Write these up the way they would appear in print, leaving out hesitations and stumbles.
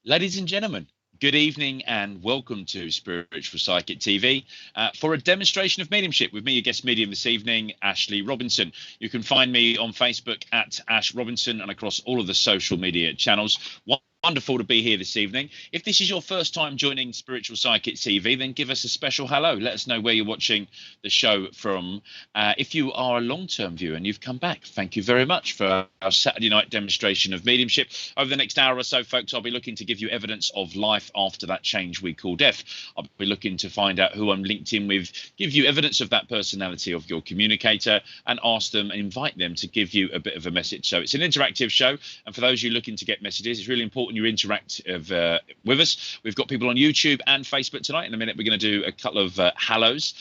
Ladies and gentlemen, good evening and welcome to Spiritual Psychic TV for a demonstration of mediumship with me, your guest medium this evening, Ashley Robinson. You can find me on Facebook at Ash Robinson and across all of the social media channels. Wonderful to be here this evening. If this is your first time joining Spiritual Psychic TV, then give us a special hello. Let us know where you're watching the show from. If you are a long-term viewer and you've come back, thank you very much for our Saturday night demonstration of mediumship. Over the next hour or so, folks, I'll be looking to give you evidence of life after that change we call death. I'll be looking to find out who I'm linked in with, give you evidence of that personality of your communicator, and ask them and invite them to give you a bit of a message. So it's an interactive show, and for those of you looking to get messages, it's really important you interact with us. We've got people on YouTube and Facebook tonight. In a minute, we're going to do a couple of hellos.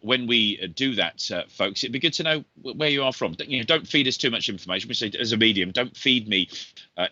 When we do that, folks, it'd be good to know where you are from. Don't feed us too much information. We say, as a medium, don't feed me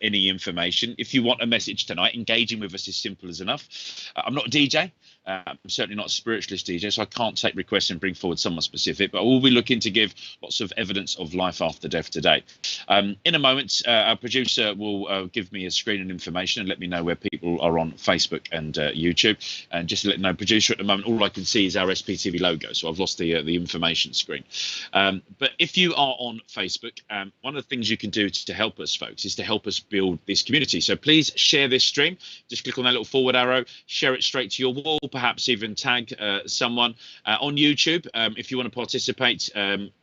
any information. If you want a message tonight, engaging with us is simple as enough. I'm not a DJ. I'm certainly not a spiritualist DJ, so I can't take requests and bring forward someone specific, but we'll be looking to give lots of evidence of life after death today. In a moment, our producer will give me a screen and information and let me know where people are on Facebook and YouTube. And just to let you know, producer, at the moment, all I can see is our SPTV logo, so I've lost the information screen. But if you are on Facebook, one of the things you can do to help us, folks, is to help us build this community. So please share this stream. Just click on that little forward arrow, share it straight to your wall, perhaps even tag someone on YouTube. If you want to participate,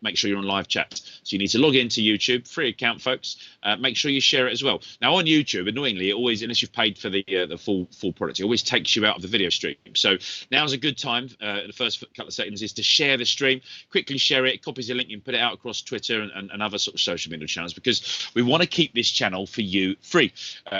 make sure you're on live chat. So you need to log into YouTube, free account, folks. Make sure you share it as well. Now on YouTube, annoyingly, it always, unless you've paid for the full product, it always takes you out of the video stream. So now's a good time. The first couple of seconds is to share the stream. Quickly share it, copy the link, and put it out across Twitter and other sort of social media channels, because we want to keep this channel for you free.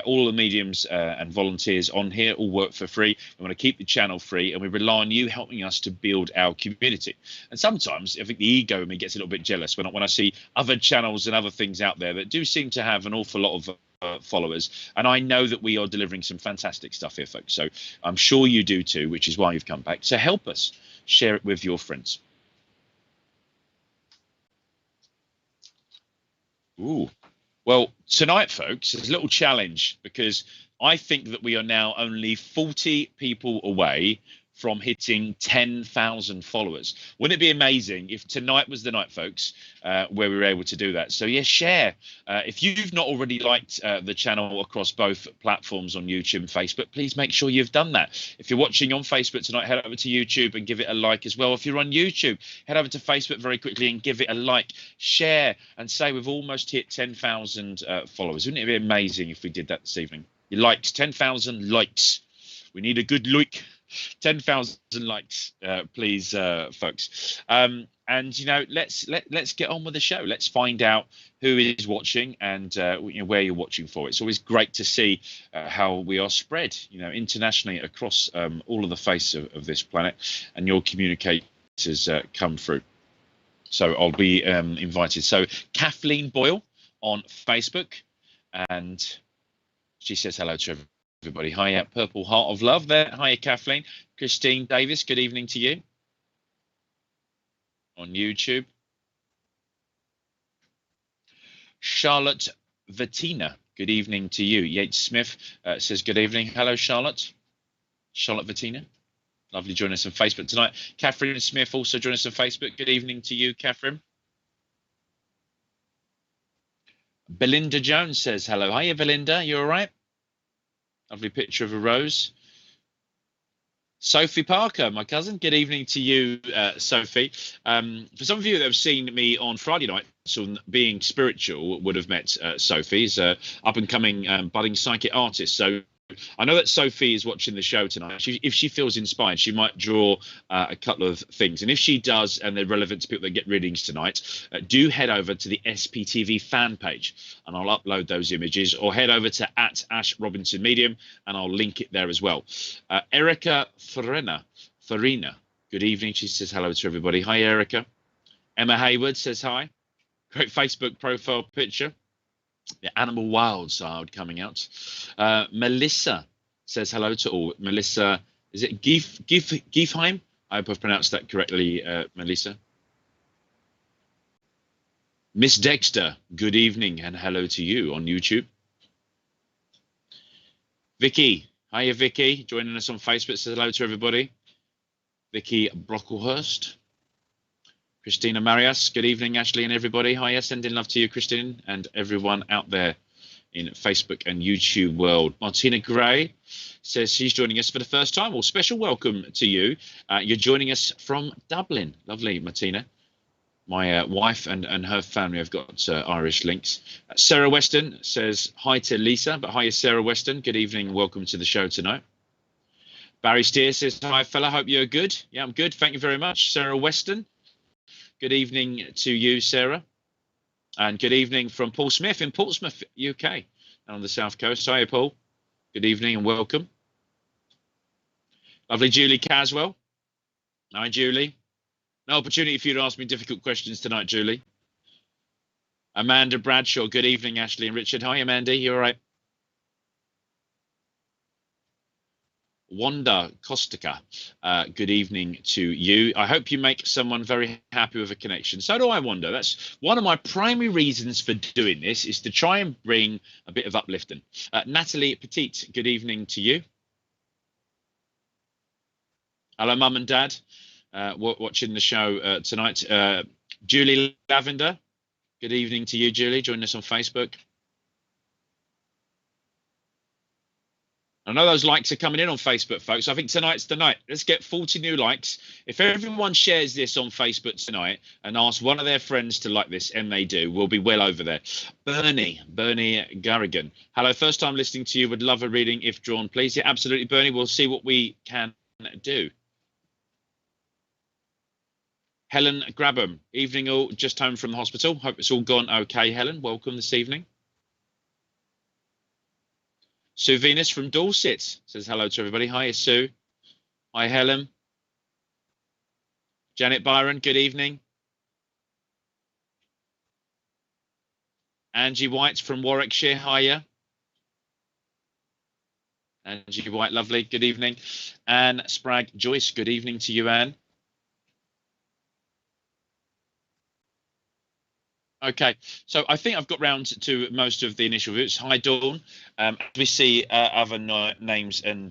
All the mediums and volunteers on here all work for free. We want to keep the channel free, and we rely on you helping us to build our community. And sometimes I think the ego in me gets a little bit jealous when I see other channels and other things out there that do seem to have an awful lot of followers, and I know that we are delivering some fantastic stuff here, folks, so I'm sure you do too, which is why you've come back. So help us share it with your friends. Ooh, well, tonight, folks, there's a little challenge, because I think that we are now only 40 people away from hitting 10,000 followers. Wouldn't it be amazing if tonight was the night, folks, where we were able to do that? So yeah, share. If you've not already liked the channel across both platforms on YouTube and Facebook, please make sure you've done that. If you're watching on Facebook tonight, head over to YouTube and give it a like as well. If you're on YouTube, head over to Facebook very quickly and give it a like. Share and say we've almost hit 10,000 followers. Wouldn't it be amazing if we did that this evening? You liked 10,000 likes. We need a good like. 10,000 likes, please, folks. And let's get on with the show. Let's find out who is watching and where you're watching for. It's always great to see how we are spread, internationally across all of the face of this planet, and your communicators come through. So I'll be invited. So Kathleen Boyle on Facebook, and she says hello to everybody. Hi, Purple Heart of Love there. Hi, Kathleen. Christine Davis, good evening to you on YouTube. Charlotte Vatina, good evening to you. Yates Smith says good evening. Hello, Charlotte. Charlotte Vatina. Lovely joining us on Facebook tonight. Catherine Smith also joining us on Facebook. Good evening to you, Catherine. Belinda Jones says hello. Hiya, Belinda. You all right? Lovely picture of a rose. Sophie Parker, my cousin. Good evening to you, Sophie. For some of you that have seen me on Friday night, so Being Spiritual, would have met Sophie. She's an up-and-coming budding psychic artist. So I know that Sophie is watching the show tonight. If she feels inspired, she might draw a couple of things. And if she does, and they're relevant to people that get readings tonight, do head over to the SPTV fan page, and I'll upload those images, or head over to @AshRobinsonMedium, Medium, and I'll link it there as well. Erica Farina, good evening. She says hello to everybody. Hi, Erica. Emma Hayward says hi. Great Facebook profile picture. The Animal Wild side coming out. Melissa says hello to all. Melissa, is it Giefheim? I hope I've pronounced that correctly, Melissa. Miss Dexter, good evening and hello to you on YouTube. Vicky, hiya Vicky, joining us on Facebook. Says hello to everybody. Vicky Brocklehurst. Christina Marias, good evening, Ashley and everybody. Hiya, sending love to you, Christine, and everyone out there in Facebook and YouTube world. Martina Gray says she's joining us for the first time. Well, special welcome to you. You're joining us from Dublin. Lovely, Martina. My wife and her family have got Irish links. Sarah Weston says hi to Lisa, but hi, Sarah Weston. Good evening. Welcome to the show tonight. Barry Steer says hi, fella. Hope you're good. Yeah, I'm good. Thank you very much, Sarah Weston. Good evening to you, Sarah. And good evening from Paul Smith in Portsmouth, UK, on the south coast. Hi, Paul. Good evening and welcome. Lovely Julie Caswell. Hi, Julie. No opportunity for you to ask me difficult questions tonight, Julie. Amanda Bradshaw. Good evening, Ashley and Richard. Hi, Amanda. You all right? Wanda Kostica, good evening to you. I hope you make someone very happy with a connection. So do I, Wanda. That's one of my primary reasons for doing this, is to try and bring a bit of uplifting. Natalie Petit, good evening to you. Hello, Mum and Dad, watching the show tonight. Julie Lavender, good evening to you, Julie. Join us on Facebook. I know those likes are coming in on Facebook, folks. I think tonight's the night. Let's get 40 new likes. If everyone shares this on Facebook tonight and asks one of their friends to like this, and they do, we'll be well over there. Bernie Garrigan. Hello, first time listening to you. Would love a reading if drawn, please. Yeah, absolutely, Bernie. We'll see what we can do. Helen Grabham. Evening all. Just home from the hospital. Hope it's all gone okay, Helen. Welcome this evening. Sue Venus from Dorset says hello to everybody. Hi, Sue. Hi, Helen. Janet Byron, good evening. Angie White from Warwickshire, hiya. Angie White, lovely, good evening. Anne Spragg Joyce, good evening to you, Anne. Okay, so I think I've got round to most of the initial routes. Hi, Dawn. As we see other names and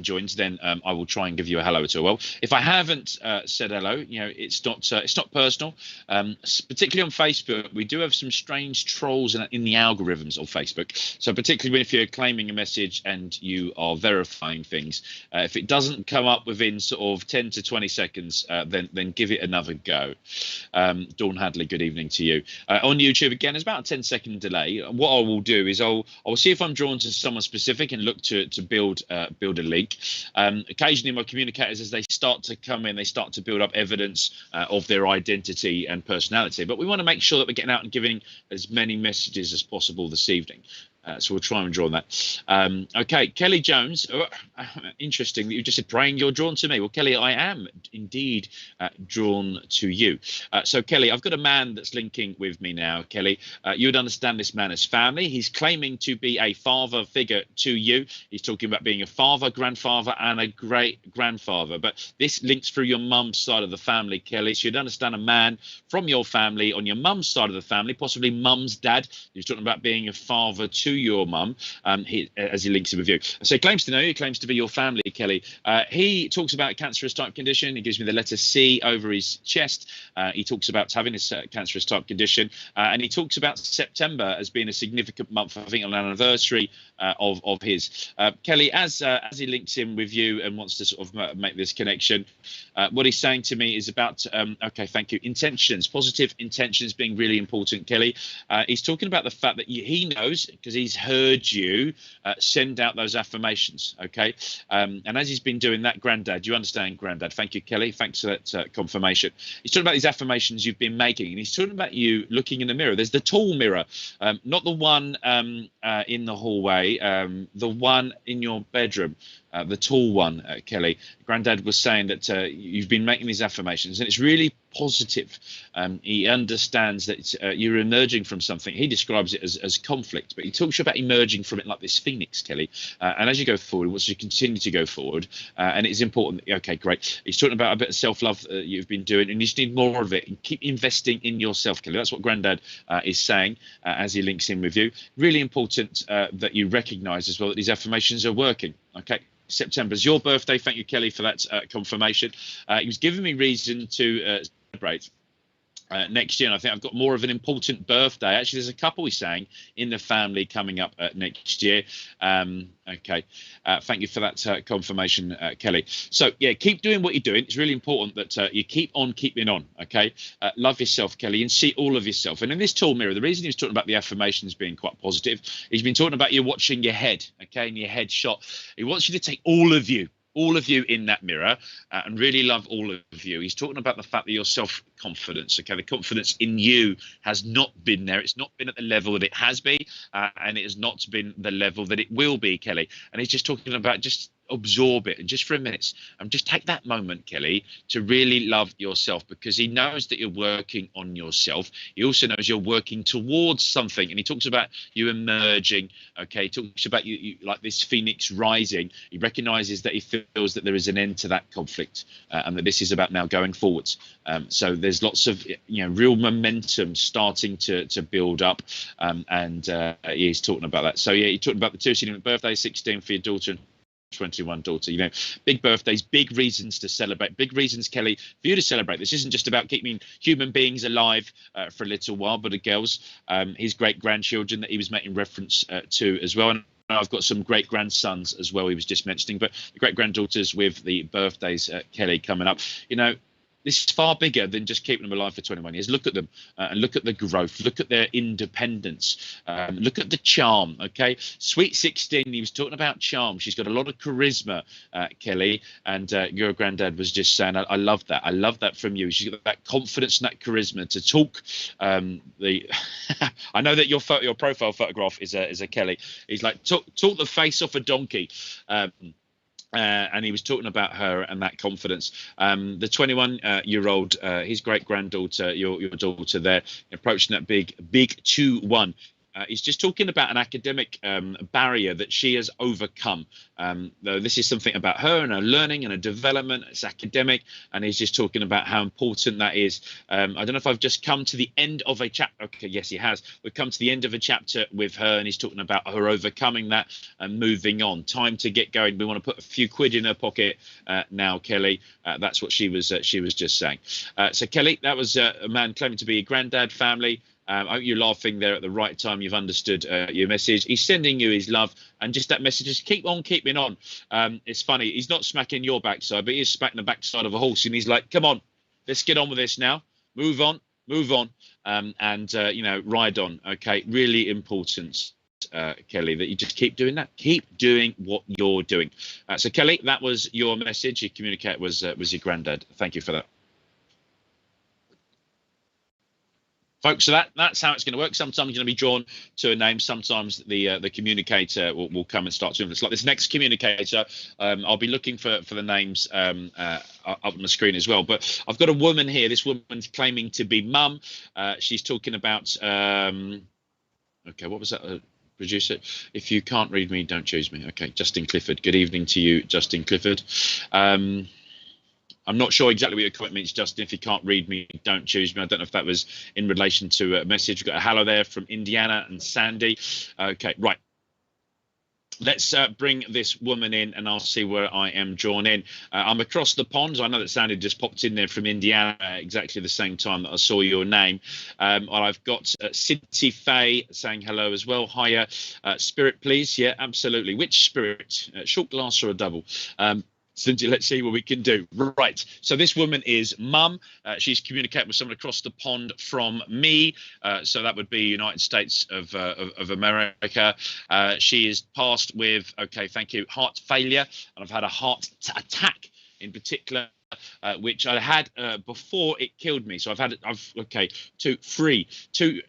joins, then I will try and give you a hello as well. If I haven't said hello, you know, it's not personal. Particularly on Facebook, we do have some strange trolls in the algorithms of Facebook. So particularly if you're claiming a message and you are verifying things, if it doesn't come up within sort of 10 to 20 seconds, then give it another go. Dawn Hadley, good evening to you. On YouTube again, there's about a 10-second delay. What I will do is I'll see if I'm drawn to someone specific and look to build a link. Occasionally, my communicators, as they start to come in, they start to build up evidence of their identity and personality. But we want to make sure that we're getting out and giving as many messages as possible this evening. So we'll try and draw on that. Okay, Kelly Jones. Interesting that you just said praying you're drawn to me. Well, Kelly, I am indeed drawn to you. So, Kelly, I've got a man that's linking with me now. Kelly, you would understand this man as family. He's claiming to be a father figure to you. He's talking about being a father, grandfather, and a great grandfather. But this links through your mum's side of the family, Kelly. So you'd understand a man from your family on your mum's side of the family, possibly mum's dad. He's talking about being a father to your mum, as he links it with you. So he claims to know you, claims to be your family, Kelly. He talks about a cancerous type condition. He gives me the letter C over his chest. He talks about having this cancerous type condition, and he talks about September as being a significant month, I think, on an anniversary of his. Kelly, as he links in with you and wants to sort of make this connection, what he's saying to me is about, okay, thank you, intentions, positive intentions being really important, Kelly. He's talking about the fact that he knows, because he's heard you send out those affirmations, okay? And as he's been doing that, Granddad, you understand, Granddad, thank you, Kelly, thanks for that confirmation. He's talking about these affirmations you've been making, and he's talking about you looking in the mirror. There's the tall mirror, not the one in the hallway, the one in your bedroom. the tall one, Kelly. Granddad was saying that you've been making these affirmations, and it's really positive. He understands that you're emerging from something. He describes it as conflict, but he talks about emerging from it like this phoenix, Kelly. And as you go forward, he wants you to continue to go forward. And it's important. Okay, great. He's talking about a bit of self-love you've been doing, and you just need more of it. And keep investing in yourself, Kelly. That's what Granddad is saying as he links in with you. Really important that you recognise as well that these affirmations are working. Okay. September's your birthday. Thank you, Kelly, for that confirmation. He was giving me reason to celebrate next year, and I think I've got more of an important birthday. Actually, there's a couple, he's saying, in the family coming up next year. Okay, thank you for that confirmation, Kelly. So yeah, keep doing what you're doing. It's really important that you keep on keeping on. Okay, love yourself, Kelly, and see all of yourself. And in this tall mirror, the reason he was talking about the affirmations being quite positive, he's been talking about you watching your head, okay, and your head shot. He wants you to take all of you in that mirror and really love all of you. He's talking about the fact that your self-confidence, okay, the confidence in you has not been there. It's not been at the level that it has been, and it has not been the level that it will be, Kelly. And he's just talking about just absorb it, and just for a minute, and just take that moment, Kelly, to really love yourself, because he knows that you're working on yourself. He also knows you're working towards something, and he talks about you emerging. Okay, he talks about you like this phoenix rising. He recognizes that he feels that there is an end to that conflict, and that this is about now going forwards. So there's lots of real momentum starting to build up, and he's talking about that. So yeah, he talked about the 2 birthday, 16 for your daughter, 21 daughter. Big birthdays, big reasons to celebrate, big reasons, Kelly, for you to celebrate. This isn't just about keeping human beings alive for a little while, but the girls, his great grandchildren that he was making reference to as well. And I've got some great grandsons as well he was just mentioning, but the great granddaughters with the birthdays, Kelly, coming up. This is far bigger than just keeping them alive for 21 years. Look at them and look at the growth. Look at their independence. Look at the charm. Okay, Sweet 16. He was talking about charm. She's got a lot of charisma, Kelly. And your granddad was just saying, I love that. I love that from you. She's got that confidence and that charisma to talk. I know that your profile photograph is a Kelly. He's like talk the face off a donkey. And he was talking about her and that confidence. The 21-year-old, his great granddaughter, your daughter there, approaching that big 2-1. He's just talking about an academic barrier that she has overcome. Though this is something about her and her learning and her development. It's academic, and he's just talking about how important that is. I don't know if I've just come to the end of a chapter. Okay, yes, he has. We've come to the end of a chapter with her, and he's talking about her overcoming that and moving on. Time to get going. We want to put a few quid in her pocket now, Kelly. That's what she was just saying. So, Kelly, that was a man claiming to be a granddad family. I hope you're laughing there at the right time. You've understood your message. He's sending you his love, and just that message is keep on keeping on. It's funny. He's not smacking your backside, but he's smacking the backside of a horse, and he's like, come on, let's get on with this now. Move on, and ride on. Okay, really important, Kelly, that you just keep doing that. Keep doing what you're doing. So, Kelly, that was your message. Your communicate was your granddad. Thank you for that. Folks, so that's how it's going to work. Sometimes you're going to be drawn to a name. Sometimes the communicator will come and start to influence. Like this next communicator, I'll be looking for the names up on the screen as well. But I've got a woman here. This woman's claiming to be mum. She's talking about. Okay, what was that? Producer, if you can't read me, don't choose me. Okay, Justin Clifford. Good evening to you, Justin Clifford. I'm not sure exactly what your comment means, Justin. If you can't read me, don't choose me. I don't know if that was in relation to a message. We've got a hello there from Indiana and Sandy. Okay, right. Let's bring this woman in, and I'll see where I am drawn in. I'm across the pond. I know that Sandy just popped in there from Indiana exactly the same time that I saw your name. I've got City Faye saying hello as well. Hiya. Spirit, please. Yeah, absolutely. Which spirit? Short glass or a double? Cindy, let's see what we can do. Right. So this woman is mum. She's communicating with someone across the pond from me. So that would be United States of America. She is passed with, okay, thank you, heart failure. And I've had a heart attack in particular, which I had before it killed me. So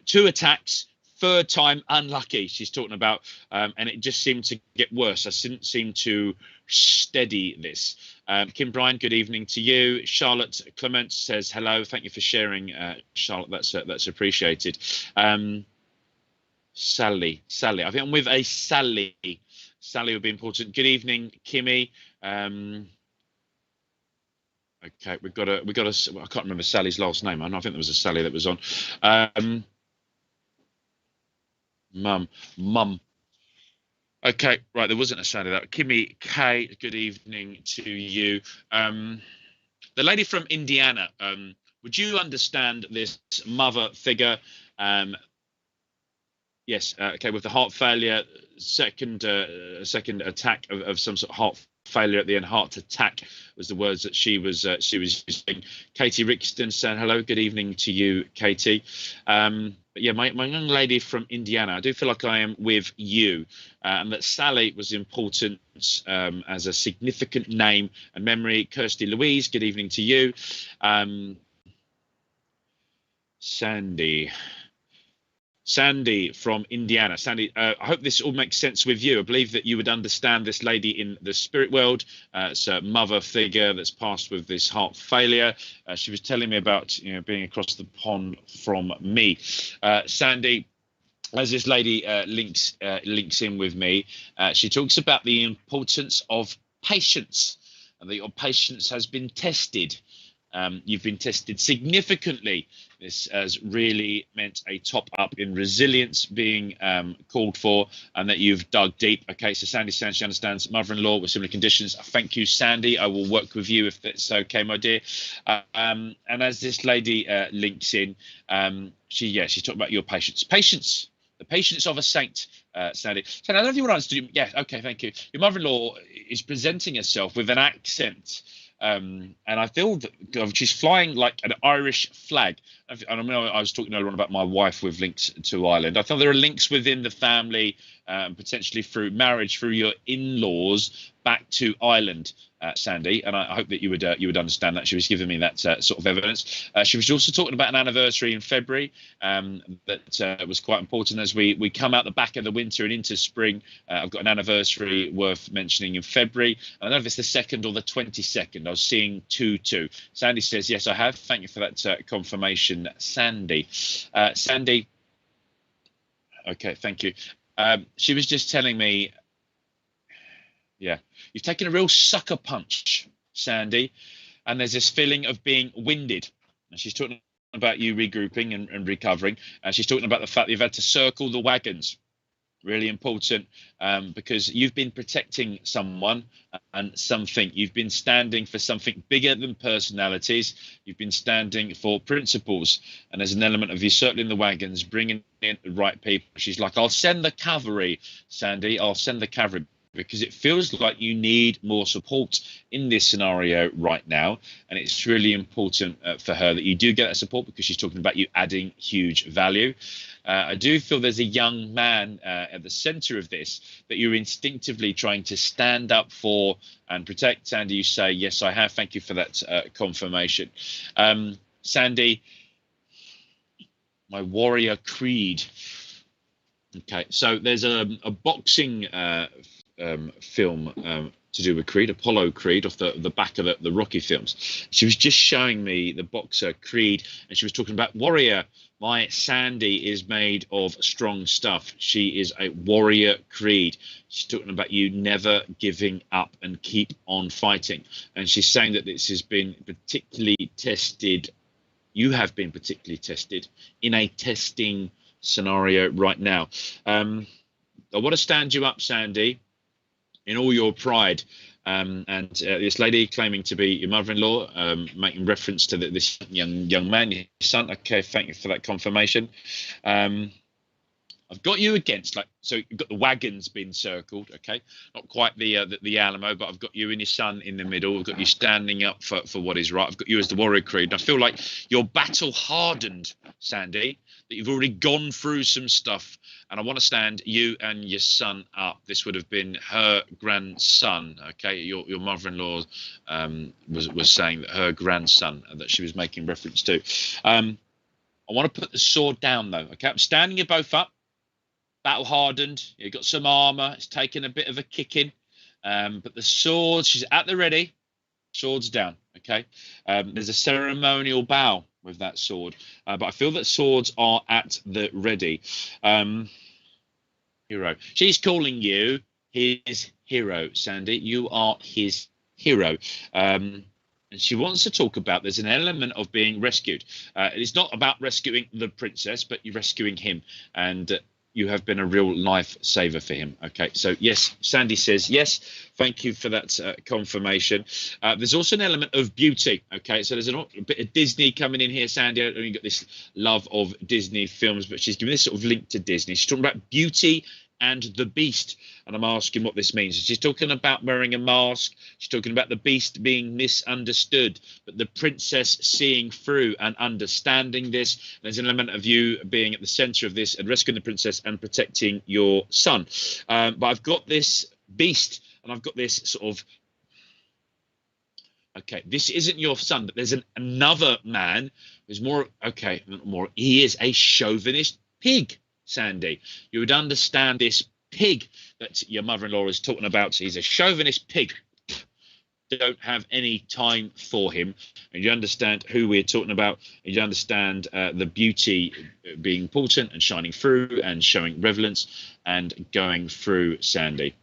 two attacks. Third time unlucky, she's talking about, and it just seemed to get worse. I didn't seem to steady this. Kim Bryan, good evening to you. Charlotte Clement says hello. Thank you for sharing, Charlotte. That's appreciated. Sally. I think I'm with a Sally. Sally would be important. Good evening, Kimmy. Okay, we got a. I can't remember Sally's last name. I think there was a Sally that was on. Mum. Okay, right. There wasn't a Sally. That Kimmy K. Good evening to you. The lady from Indiana. Would you understand this mother figure? Yes. Okay. With the heart failure, second attack of some sort of heart failure at the end. Heart attack was the words that she was using. Katie Rixton saying hello. Good evening to you, Katie. But yeah, my young lady from Indiana. I do feel like I am with you, and that Sally was important as a significant name and memory. Kirsty Louise. Good evening to you. Sandy from Indiana. Sandy, I hope this all makes sense with you. I believe that you would understand this lady in the spirit world. It's a mother figure that's passed with this heart failure. She was telling me about being across the pond from me. Sandy, as this lady links in with me, she talks about the importance of patience, and that your patience has been tested. You've been tested significantly. This has really meant a top up in resilience being called for, and that you've dug deep. Okay, so Sandy says she understands mother-in-law with similar conditions. Thank you, Sandy. I will work with you if that's okay, my dear. And as this lady links in, she's talking about your patience. The patience of a saint, Sandy. So I don't know if you want to do. Yeah, okay, thank you. Your mother-in-law is presenting herself with an accent. And I feel that she's flying like an Irish flag. And I know I was talking earlier on about my wife with links to Ireland. I thought there are links within the family, potentially through marriage, through your in-laws back to Ireland, Sandy. And I hope that you would understand that. She was giving me that sort of evidence. She was also talking about an anniversary in February that was quite important as we come out the back of the winter and into spring. I've got an anniversary worth mentioning in February. I don't know if it's the 2nd or the 22nd. I was seeing 2-2. Sandy says, yes, I have. Thank you for that confirmation, Sandy. Sandy, okay, thank you. She was just telling me, yeah, you've taken a real sucker punch, Sandy, and there's this feeling of being winded. And she's talking about you regrouping and recovering. And she's talking about the fact that you've had to circle the wagons. Really important, because you've been protecting someone and something. You've been standing for something bigger than personalities. You've been standing for principles. And there's an element of you circling the wagons, bringing in the right people. She's like, I'll send the cavalry, Sandy. I'll send the cavalry. Because it feels like you need more support in this scenario right now. And it's really important for her that you do get that support, because she's talking about you adding huge value. I do feel there's a young man at the center of this that you're instinctively trying to stand up for and protect. Sandy, you say, yes, I have. Thank you for that confirmation. Sandy, my warrior creed. Okay, so there's a boxing film to do with Creed, Apollo Creed, off the back of the Rocky films. She was just showing me the boxer Creed, and she was talking about warrior. My Sandy is made of strong stuff. She is a warrior Creed. She's talking about you never giving up and keep on fighting. And she's saying that this has been particularly tested. You have been particularly tested in a testing scenario right now. I want to stand you up, Sandy, in all your pride. And this lady claiming to be your mother-in-law, making reference to this young man, your son. Okay, thank you for that confirmation. I've got you against, so you've got the wagons being circled, okay, not quite the Alamo, but I've got you and your son in the middle. I've got you standing up for what is right. I've got you as the warrior creed. And I feel like you're battle hardened, Sandy, that you've already gone through some stuff. And I want to stand you and your son up. This would have been her grandson, okay? Your mother-in-law was saying that her grandson that she was making reference to. I want to put the sword down, though, okay? I'm standing you both up, battle hardened. You've got some armor. It's taken a bit of a kicking. But the sword, she's at the ready. Sword's down. Okay. There's a ceremonial bow with that sword, but I feel that swords are at the ready. Hero. She's calling you his hero, Sandy. You are his hero. And she wants to talk about there's an element of being rescued. It's not about rescuing the princess, but you're rescuing him. And you have been a real lifesaver for him. Okay, so yes, Sandy says yes. Thank you for that confirmation. There's also an element of beauty. Okay, so there's a bit of Disney coming in here, Sandy. I only got this love of Disney films, but she's giving this sort of link to Disney. She's talking about beauty and the beast, and I'm asking what this means. She's talking about wearing a mask. She's talking about the beast being misunderstood, but the princess seeing through and understanding this. There's an element of you being at the center of this and rescuing the princess and protecting your son. But I've got this beast, and I've got this sort of, okay, this isn't your son, but there's another man who's more, okay, more, he is a chauvinist pig, Sandy. You would understand this pig that your mother-in-law is talking about. He's a chauvinist pig. Don't have any time for him. And you understand who we're talking about. And you understand the beauty being important and shining through and showing relevance and going through, Sandy.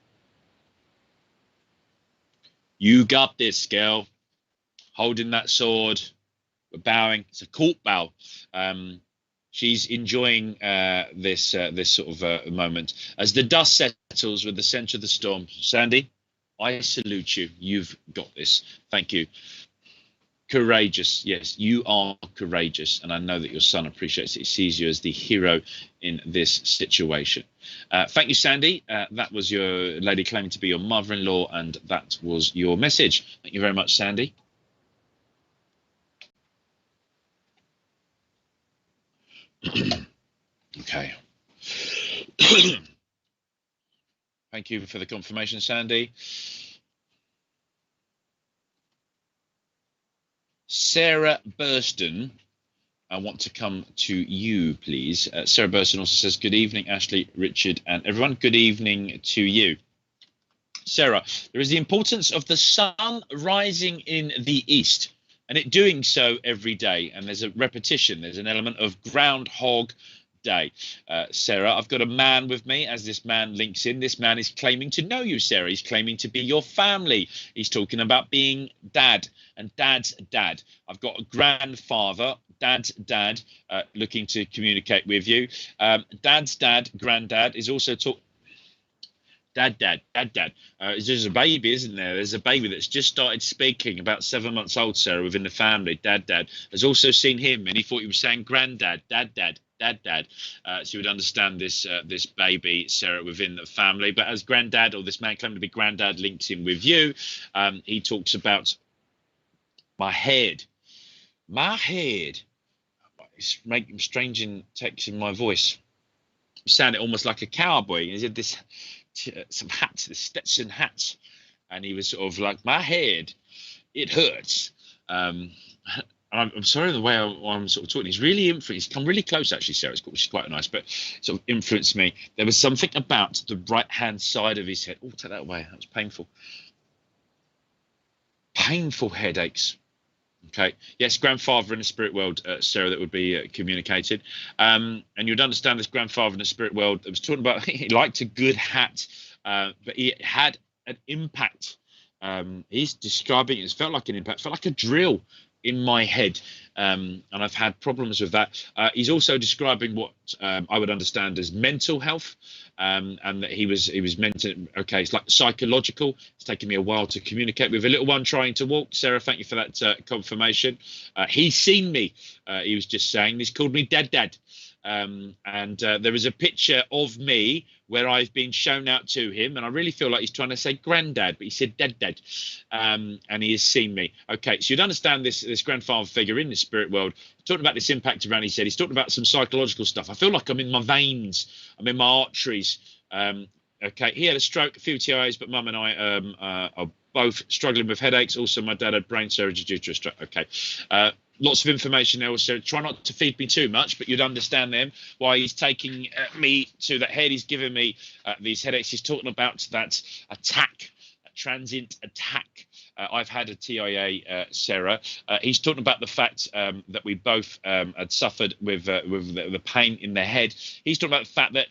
You got this, girl. Holding that sword. We're bowing. It's a court bow. She's enjoying this sort of moment. As the dust settles with the center of the storm, Sandy, I salute you. You've got this. Thank you. Courageous. Yes, you are courageous. And I know that your son appreciates it. He sees you as the hero in this situation. Thank you, Sandy. That was your lady claiming to be your mother-in-law, and that was your message. Thank you very much, Sandy. Okay. Thank you for the confirmation, Sandy. Sarah Burston, I want to come to you, please. Sarah Burston also says, good evening, Ashley, Richard, and everyone. Good evening to you. Sarah, there is the importance of the sun rising in the east and it doing so every day. And there's a repetition. There's an element of Groundhog Day. Sarah, I've got a man with me. As this man links in, this man is claiming to know you, Sarah. He's claiming to be your family. He's talking about being dad and dad's dad. I've got a grandfather, dad's dad, looking to communicate with you. Dad's dad, granddad, is also talking. Dad. There's a baby, isn't there? There's a baby that's just started speaking, about 7 months old, Sarah, within the family. Dad has also seen him, and he thought he was saying granddad, dad. So you would understand this this baby, Sarah, within the family. But as granddad, or this man claiming to be granddad, links in with you, he talks about my head. It's making strange in text in my voice. You sound it almost like a cowboy. He had this some hats, the Stetson hats, and he was sort of like, my head, it hurts. I'm sorry the way I'm sort of talking. He's really influenced. He's come really close, actually, Sarah, which is quite nice, but sort of influenced me. There was something about the right-hand side of his head. Oh, take that away. That was painful. Painful headaches. Okay. Yes, grandfather in the spirit world, Sarah, that would be communicated. And you'd understand this grandfather in the spirit world. I was talking about he liked a good hat, but he had an impact. He's describing it felt like an impact, felt like a drill in my head. And I've had problems with that. He's also describing what I would understand as mental health, and that he was mental. Okay, it's like psychological. It's taken me a while to communicate with a little one trying to walk. Sarah, thank you for that confirmation. He's seen me. He was just saying. He's called me dad. And there is a picture of me where I've been shown out to him, and I really feel like he's trying to say granddad, but he said dad, and he has seen me. Okay, so you'd understand this grandfather figure in the spirit world talking about this impact around. He said he's talking about some psychological stuff. I feel like I'm in my veins, I'm in my arteries. Okay, he had a stroke, a few TIAs, but mum and I are both struggling with headaches. Also, my dad had brain surgery due to a stroke. Okay. Lots of information there. So try not to feed me too much, but you'd understand them why he's taking me to that head. He's giving me these headaches. He's talking about that attack transient attack. I've had a TIA, Sarah. He's talking about the fact that we both had suffered with the pain in the head. He's talking about the fact that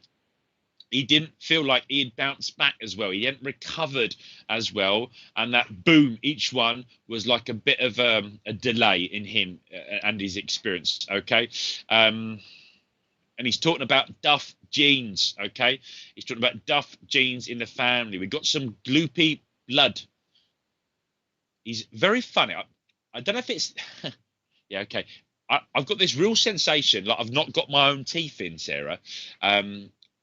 he didn't feel like he had bounced back as well. He hadn't recovered as well. And that boom, each one was like a bit of a delay in him and his experience. Okay. And he's talking about Duff genes. Okay. He's talking about Duff genes in the family. We've got some gloopy blood. He's very funny. I don't know if it's yeah, okay. I've got this real sensation like I've not got my own teeth in, Sarah.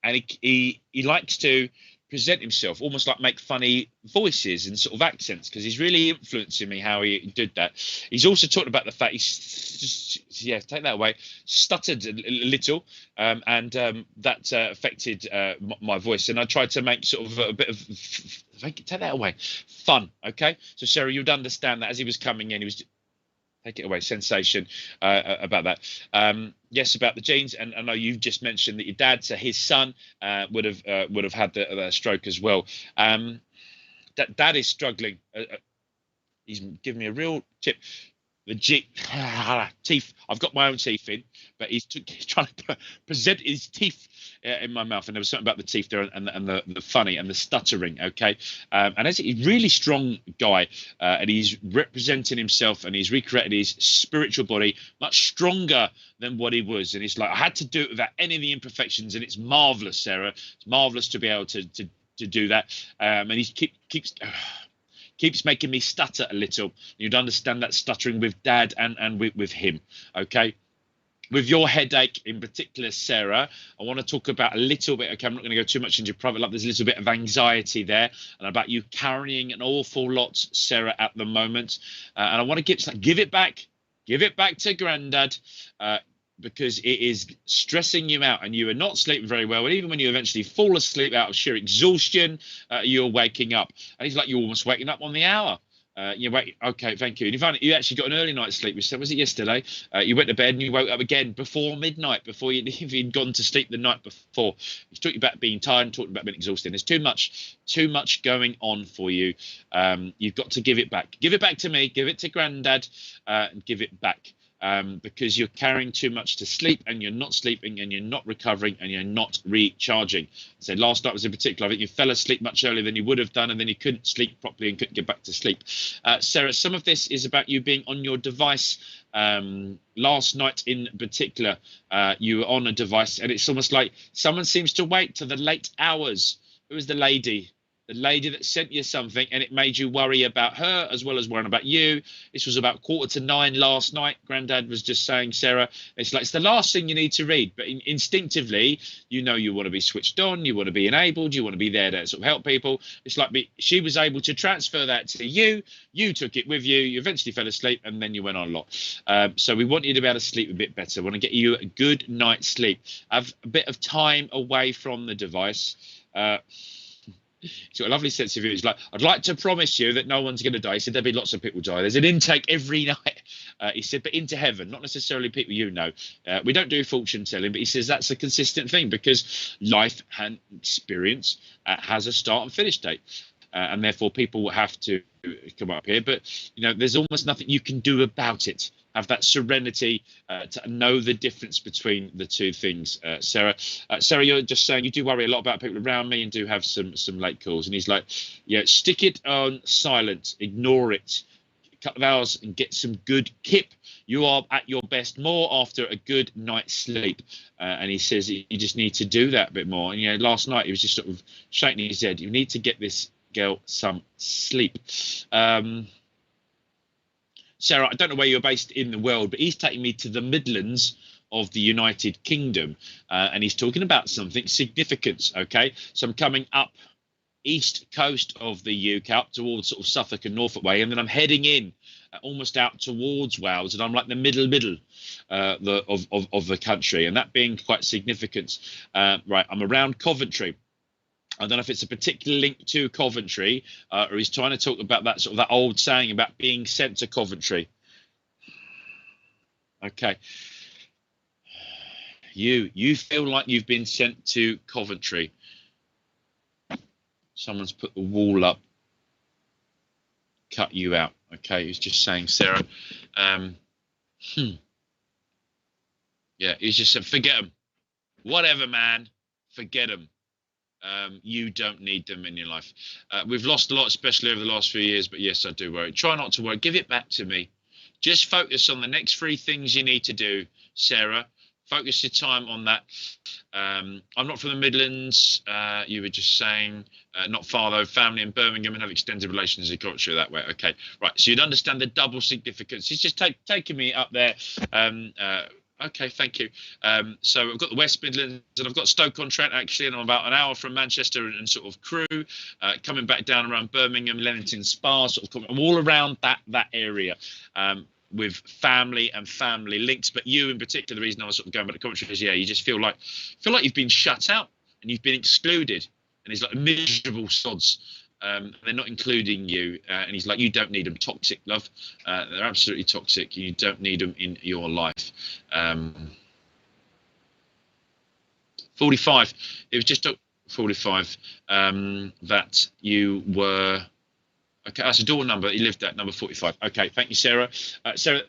And he likes to present himself, almost like make funny voices and sort of accents, because he's really influencing me how he did that. He's also talking about the fact he's, yeah, take that away, stuttered a little, and that affected my voice. And I tried to make sort of a bit of, take that away, fun, okay? So, Sarah, you'd understand that as he was coming in, he was... Take it away, sensation about that. Yes, about the genes, and I know you've just mentioned that your dad, so his son, would have had the stroke as well. That dad is struggling. He's giving me a real tip. The teeth. I've got my own teeth in, but he's trying to present his teeth in my mouth, and there was something about the teeth there and the funny and the stuttering. Okay, and as he's a really strong guy, and he's representing himself, and he's recreated his spiritual body much stronger than what he was, and he's like, I had to do it without any of the imperfections, and it's marvelous, Sarah. It's marvelous to be able to do that, and he keeps making me stutter a little. You'd understand that stuttering with Dad and with him. Okay. With your headache in particular, Sarah, I want to talk about a little bit. Okay, I'm not going to go too much into your private life. There's a little bit of anxiety there, and about you carrying an awful lot, Sarah, at the moment. And I want to give it back to Granddad. Because it is stressing you out, and you are not sleeping very well. And even when you eventually fall asleep out of sheer exhaustion, you're waking up. And it's like you're almost waking up on the hour. You wait. Okay, thank you. And you find you actually got an early night's sleep. You said, was it yesterday? You went to bed and you woke up again before midnight, before you'd even gone to sleep the night before. He's talking about being tired and talking about being exhausted. There's too much going on for you. You've got to give it back. Give it back to me. Give it to Granddad, and give it back. Because you're carrying too much to sleep, and you're not sleeping, and you're not recovering, and you're not recharging. So last night was in particular, I think you fell asleep much earlier than you would have done, and then you couldn't sleep properly and couldn't get back to sleep. Sarah, some of this is about you being on your device. Last night in particular, you were on a device, and it's almost like someone seems to wait to the late hours. Who was the lady? The lady that sent you something, and it made you worry about her as well as worrying about you. This was about 8:45 last night. Granddad was just saying, Sarah, it's like it's the last thing you need to read, but instinctively, you know, you want to be switched on, you want to be enabled, you want to be there to sort of help people. It's like she was able to transfer that to you. You took it with you. You eventually fell asleep, and then you went on a lot. So we want you to be able to sleep a bit better. We want to get you a good night's sleep. Have a bit of time away from the device. He's got a lovely sense of humor. He's like, I'd like to promise you that no one's going to die. He said, there'll be lots of people die. There's an intake every night. He said, but into heaven, not necessarily people you know. We don't do fortune telling, but he says that's a consistent thing, because life and experience has a start and finish date. And therefore people will have to come up here. But, you know, there's almost nothing you can do about it. Have that serenity to know the difference between the two things, Sarah. Sarah, you're just saying you do worry a lot about people around me and do have some late calls. And he's like, yeah, stick it on silent, ignore it, a couple of hours and get some good kip. You are at your best more after a good night's sleep. And he says you just need to do that a bit more. And, you know, last night he was just sort of shaking his head. You need to get this girl some sleep. Sarah, I don't know where you're based in the world, but he's taking me to the Midlands of the United Kingdom, and he's talking about something significant. Okay, so I'm coming up east coast of the UK, up towards sort of Suffolk and Norfolk way, and then I'm heading in almost out towards Wales, and I'm like the middle of the country, and that being quite significant. Right, I'm around Coventry. I don't know if it's a particular link to Coventry, or he's trying to talk about that sort of that old saying about being sent to Coventry. Okay. You feel like you've been sent to Coventry. Someone's put the wall up. cut you out. Okay, he's just saying, Sarah. Yeah, he's just said, forget them. Whatever, man. Forget them. You don't need them in your life. We've lost a lot, especially over the last few years, but yes, I do worry. Try not to worry. Give it back to me. Just focus on the next 3 things you need to do, Sarah. Focus your time on that. I'm not from the Midlands. You were just saying, not far though, family in Birmingham and have extended relations in culture that way. Okay, right. So you'd understand the double significance. He's just taking me up there. Okay, thank you. So I've got the West Midlands and I've got Stoke-on-Trent actually, and I'm about an hour from Manchester and sort of Crewe, coming back down around Birmingham, Leamington Spa, sort of I'm all around that area. With family and family links, but you in particular, the reason I was sort of going back to commentary is, yeah, you just feel like you've been shut out and you've been excluded, and he's like miserable sods. They're not including you, and he's like, you don't need them. Toxic, love. They're absolutely toxic. You don't need them in your life. 45. It was just 45 that you were. Okay, that's a door number. He lived at number 45. Okay, thank you, Sarah. Sarah,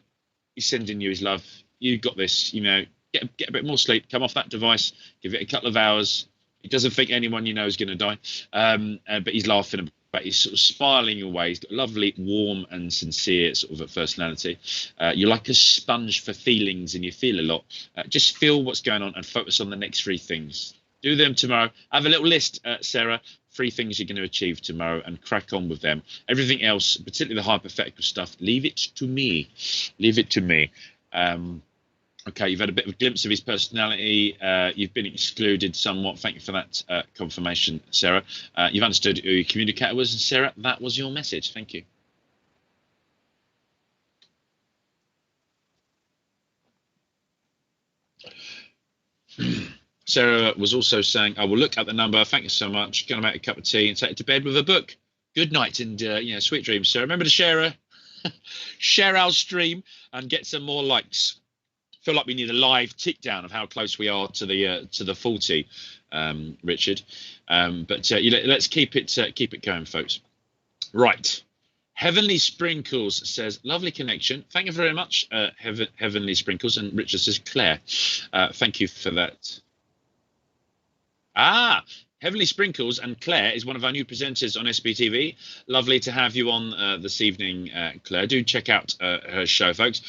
he's sending you his love. You got this. You know, get a bit more sleep. Come off that device. Give it a couple of hours. He doesn't think anyone you know is going to die. But he's laughing about. He's sort of smiling away. He's got a lovely, warm, and sincere sort of a personality. You're like a sponge for feelings, and you feel a lot. Just feel what's going on and focus on the next 3 things. Do them tomorrow. I have a little list, Sarah. 3 things you're going to achieve tomorrow and crack on with them. Everything else, particularly the hypothetical stuff, leave it to me. Leave it to me. Okay, you've had a bit of a glimpse of his personality. You've been excluded somewhat. Thank you for that confirmation, Sarah. You've understood who your communicator was, and Sarah, that was your message. Thank you. Sarah was also saying, I will look at the number. Thank you so much. Going to make a cup of tea and take it to bed with a book. Good night and sweet dreams, Sarah. Remember to share our stream and get some more likes. Feel like we need a live tick down of how close we are to the 40, Richard. Let's keep it going, folks. Right. Heavenly Sprinkles says, lovely connection. Thank you very much, Heavenly Sprinkles. And Richard says, Claire. Thank you for that. Heavenly Sprinkles and Claire is one of our new presenters on SBTV. Lovely to have you on this evening, Claire. Do check out her show, folks.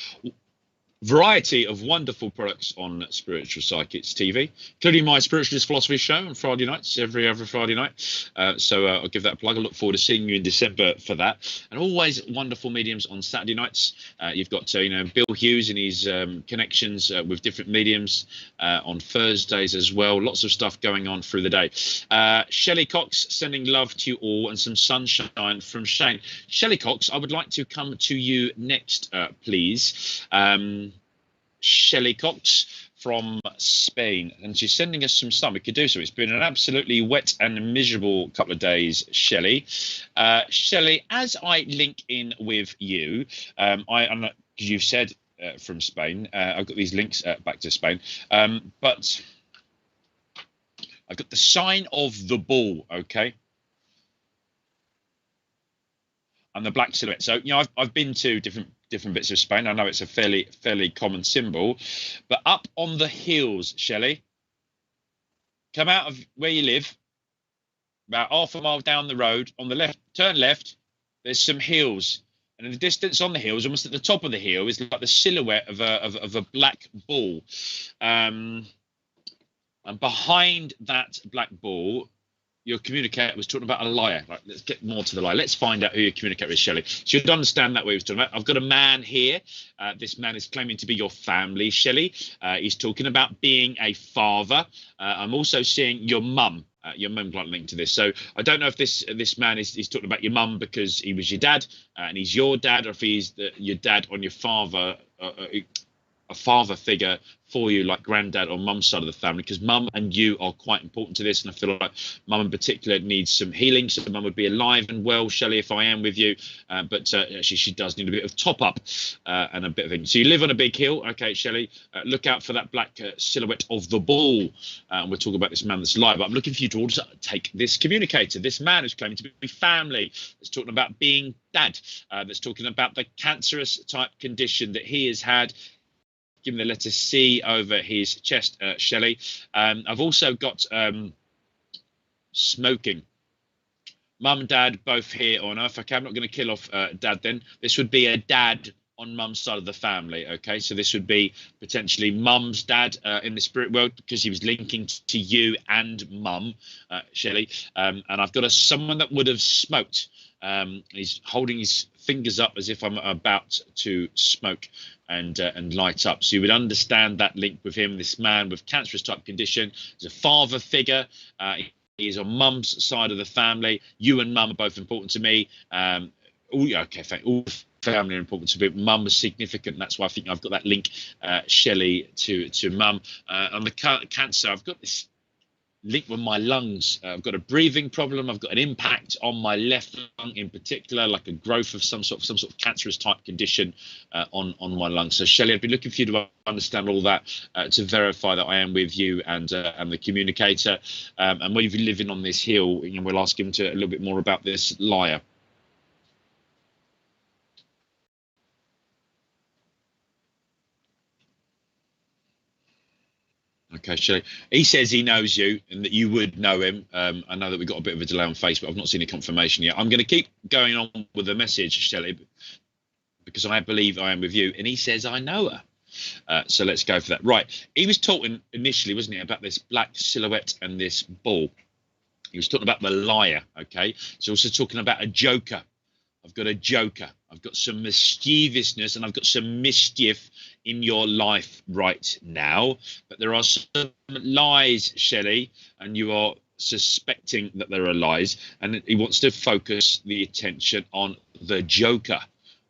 Variety of wonderful products on Spiritual Psychics TV, including my Spiritualist Philosophy show on Friday nights, every other Friday night. So I'll give that a plug. I look forward to seeing you in December for that. And always wonderful mediums on Saturday nights. You've got Bill Hughes and his connections with different mediums on Thursdays as well. Lots of stuff going on through the day. Shelley Cox sending love to you all and some sunshine from Shane. Shelley Cox, I would like to come to you next, please. Shelley Cox from Spain, and she's sending us some sun. We could do so. It's been an absolutely wet and miserable couple of days, Shelley. Shelley, as I link in with you, you said from Spain, I've got these links back to Spain, but I've got the sign of the bull, okay? And the black silhouette. So, I've been to different bits of Spain. I know it's a fairly common symbol, but up on the hills, Shelley, come out of where you live, about half a mile down the road, on the left, turn left, there's some hills, and in the distance on the hills, almost at the top of the hill, is like the silhouette of a black bull, and behind that black bull, your communicator was talking about a liar. Right, let's get more to the lie. Let's find out who your communicator is, Shelley. So you'd understand that what he was talking about. I've got a man here. This man is claiming to be your family, Shelley. He's talking about being a father. I'm also seeing your mum. Your mum's like linked to this. So I don't know if this man is talking about your mum because he was your dad and he's your dad, or if he's your dad on your father. A a father figure for you, like granddad or mum's side of the family, because mum and you are quite important to this. And I feel like mum in particular needs some healing. So mum would be alive and well, Shelley, if I am with you. But actually, she does need a bit of top up and a bit of thing. So you live on a big hill. OK, Shelley, look out for that black silhouette of the bull. We'll talk about this man that's alive. But I'm looking for you to also take this communicator, this man who's claiming to be family, that's talking about being dad, that's talking about the cancerous type condition that he has had. Give him the letter C over his chest, Shelley. I've also got smoking. Mum and dad both here on earth. Okay, I'm not going to kill off dad then. This would be a dad on mum's side of the family. Okay, so this would be potentially mum's dad in the spirit world, because he was linking to you and mum, Shelley. And I've got someone that would have smoked. He's holding his fingers up as if I'm about to smoke and light up. So you would understand that link with him, this man with cancerous type condition. He's a father figure. He's on mum's side of the family. You and mum are both important to me. All family are important to me. Mum was significant. That's why I think I've got that link, Shelley, to mum. On the cancer, I've got this link with my lungs. I've got a breathing problem. I've got an impact on my left lung in particular, like a growth of some sort of cancerous type condition on my lungs. So Shelley, I'd be looking for you to understand all that, to verify that I am with you and the communicator. And when you're living on this hill, we'll ask him to a little bit more about this liar. Okay, Shelley. He says he knows you and that you would know him. I know that we've got a bit of a delay on Facebook. I've not seen any confirmation yet. I'm going to keep going on with the message, Shelley, because I believe I am with you. And he says I know her. So let's go for that. Right. He was talking initially, wasn't he, about this black silhouette and this bull. He was talking about the liar. OK, he's also talking about a joker. I've got a joker. I've got some mischievousness and I've got some mischief in your life right now. But there are some lies, Shelley, and you are suspecting that there are lies. And he wants to focus the attention on the joker,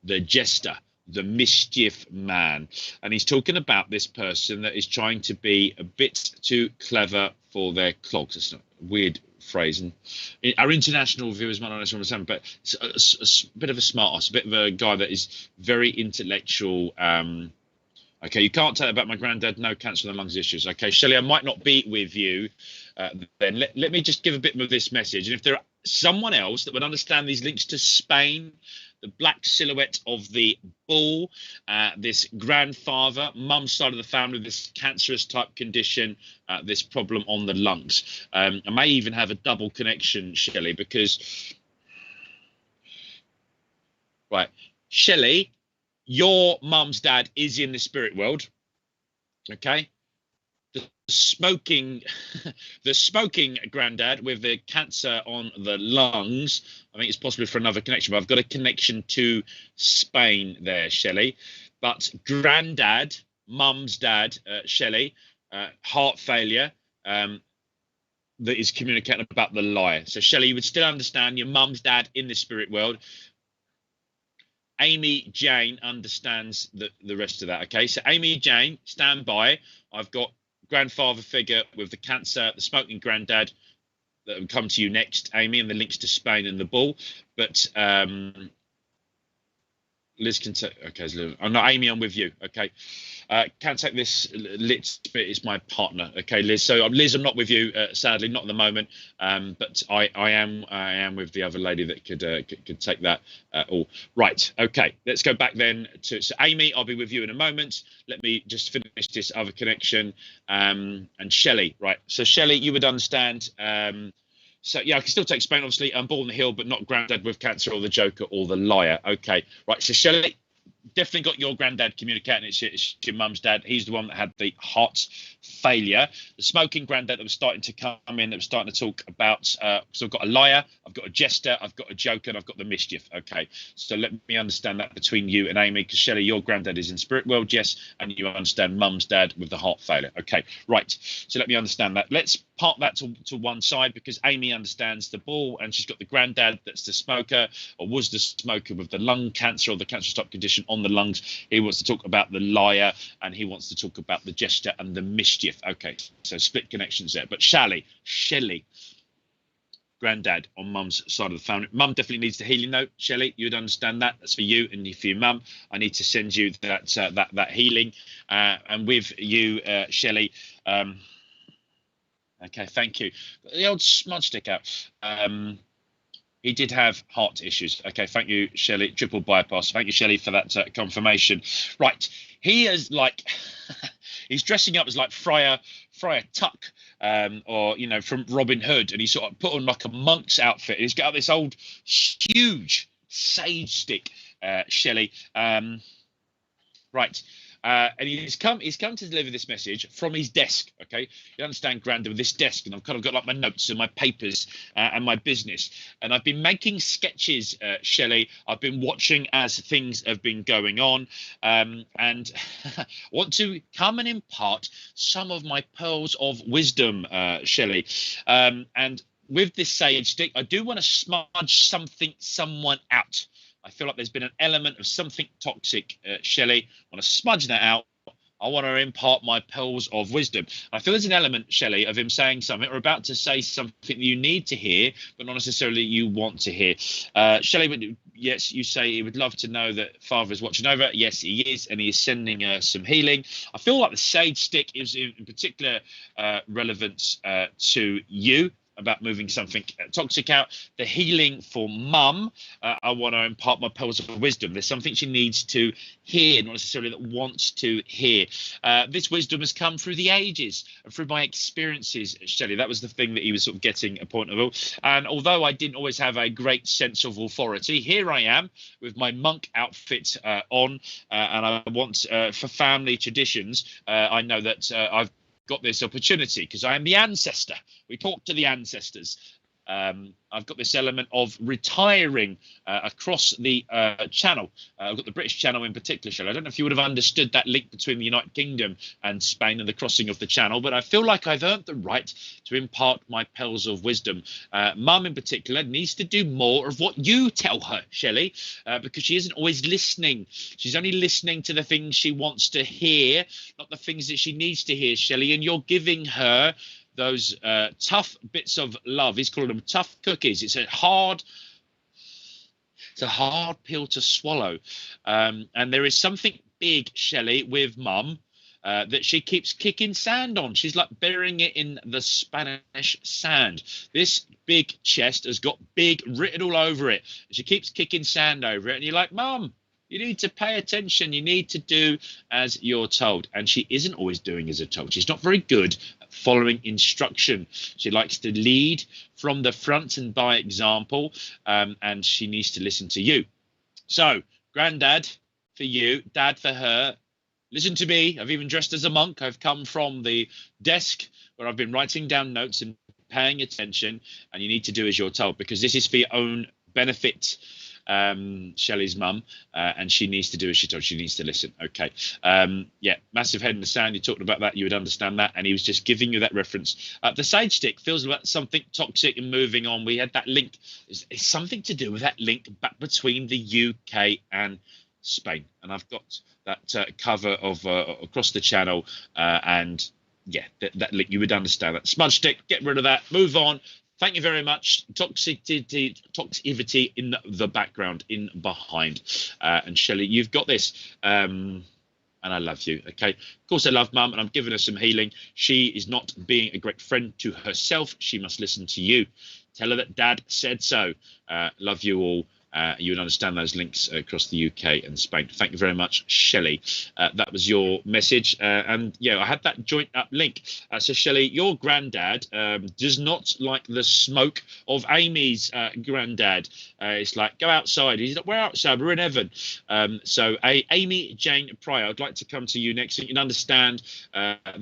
the jester, the mischief man. And he's talking about this person that is trying to be a bit too clever for their clogs. It's a weird phrase, and our international viewers might not understand, but it's a bit of a smart ass, a bit of a guy that is very intellectual. Okay, you can't tell about my granddad, no cancer in the lungs issues. Okay, Shelley, I might not be with you. Then let me just give a bit of this message. And if there are someone else that would understand these links to Spain, the black silhouette of the bull, this grandfather, mum's side of the family, this cancerous type condition, this problem on the lungs. I may even have a double connection, Shelley, because, right, Shelley, your mum's dad is in the spirit world, okay? The smoking granddad with the cancer on the lungs, I think it's possibly for another connection, but I've got a connection to Spain there, Shelley. But granddad, mum's dad, Shelley, heart failure, that is communicating about the liar. So Shelley, you would still understand your mum's dad in the spirit world. Amy Jane understands the rest of that. Okay, so Amy Jane, stand by. I've got grandfather figure with the cancer, the smoking granddad that will come to you next, Amy, and the links to Spain and the bull. But Liz can take. Okay, I'm not Amy. I'm with you. Okay, can't take this. Liz is my partner. Okay, Liz. So Liz, I'm not with you. Sadly, not at the moment. But I am with the other lady that could take that. All right. Okay, let's go back then to Amy. I'll be with you in a moment. Let me just finish this other connection. And Shelley. Right. So Shelley, you would understand. So, yeah, I can still take Spain, obviously. I'm Bull on the Hill, but not granddad with cancer or the joker or the liar. Okay, right. So, Shelley, definitely got your granddad communicating. It's your mum's dad. He's the one that had the heart failure. The smoking granddad that was starting to come in, that was starting to talk about, so I've got a liar, I've got a jester, I've got a joker, and I've got the mischief. Okay, so let me understand that between you and Amy, because Shelley, your granddad is in spirit world, yes, and you understand mum's dad with the heart failure. Okay, right, so let me understand that. Let's park that to one side, because Amy understands the ball, and she's got the granddad that's the smoker, or was the smoker, with the lung cancer or the cancer type condition on the lungs. He wants to talk about the liar, and he wants to talk about the jester and the mischief. Okay, so split connections there. But Shelley, granddad on mum's side of the family. Mum definitely needs the healing note. Shelley, you'd understand that. That's for you and for your mum. I need to send you that that healing. And with you, Shelley. Okay, thank you. The old smudge stick out. He did have heart issues. Okay, thank you, Shelley. Triple bypass. Thank you, Shelley, for that confirmation. Right, he is like, he's dressing up as like Friar Tuck, or you know, from Robin Hood, and he's sort of put on like a monk's outfit. He's got this old huge sage stick, Shelley. Right. And he's come to deliver this message from his desk. Okay, you understand, Grandad, with this desk, and I've kind of got like my notes and my papers and my business, and I've been making sketches, Shelley. I've been watching as things have been going on, and want to come and impart some of my pearls of wisdom, Shelley. And with this sage stick, I do want to smudge someone out. I feel like there's been an element of something toxic, Shelley. I want to smudge that out. I want to impart my pearls of wisdom. I feel there's an element, Shelley, of him saying something or about to say something that you need to hear, but not necessarily you want to hear. Shelley, yes, you say he would love to know that Father is watching over. Yes, he is, and he is sending some healing. I feel like the sage stick is in particular relevance to you, about moving something toxic out. The healing for mum, I want to impart my pearls of wisdom. There's something she needs to hear, not necessarily that wants to hear. This wisdom has come through the ages and through my experiences, Shelley. That was the thing that he was sort of getting a point of. And although I didn't always have a great sense of authority, here I am with my monk outfit on, and I want, for family traditions, I know that I've got this opportunity because I am the ancestor. We talk to the ancestors. I've got this element of retiring across the channel. I've got the British channel in particular, Shelley. I don't know if you would have understood that link between the United Kingdom and Spain and the crossing of the channel, but I feel like I've earned the right to impart my pearls of wisdom. Mum in particular needs to do more of what you tell her, Shelley, because she isn't always listening. She's only listening to the things she wants to hear, not the things that she needs to hear, Shelley, and you're giving her those tough bits of love. He's calling them tough cookies. It's a hard pill to swallow. And there is something big, Shelley, with mum that she keeps kicking sand on. She's like burying it in the Spanish sand. This big chest has got big written all over it. She keeps kicking sand over it. And you're like, Mum, you need to pay attention. You need to do as you're told. And she isn't always doing as you're told. She's not very good at following instruction. She likes to lead from the front and by example, and she needs to listen to you. So, Grandad for you, Dad for her. Listen to me. I've even dressed as a monk. I've come from the desk where I've been writing down notes and paying attention, and you need to do as you're told, because this is for your own benefit. Shelley's mum, and she needs to do as she told. She needs to listen. Okay. Yeah, massive head in the sand. You talked about that. You would understand that. And he was just giving you that reference. The sage stick feels like something toxic and moving on. We had that link. It's something to do with that link back between the UK and Spain. And I've got that cover of across the channel, and yeah, that link. You would understand that. Smudge stick. Get rid of that. Move on. Thank you very much. Toxicity in the background, in behind. And Shelley, you've got this. And I love you. Okay. Of course, I love Mum, and I'm giving her some healing. She is not being a great friend to herself. She must listen to you. Tell her that Dad said so. Love you all. you would understand those links across the UK and Spain. Thank you very much, Shelley. That was your message. And yeah, I had that joint up link. So Shelley, your granddad does not like the smoke of Amy's granddad. It's like, go outside. He's like, we're outside, we're in heaven. So Amy Jane Pryor, I'd like to come to you next. So you can understand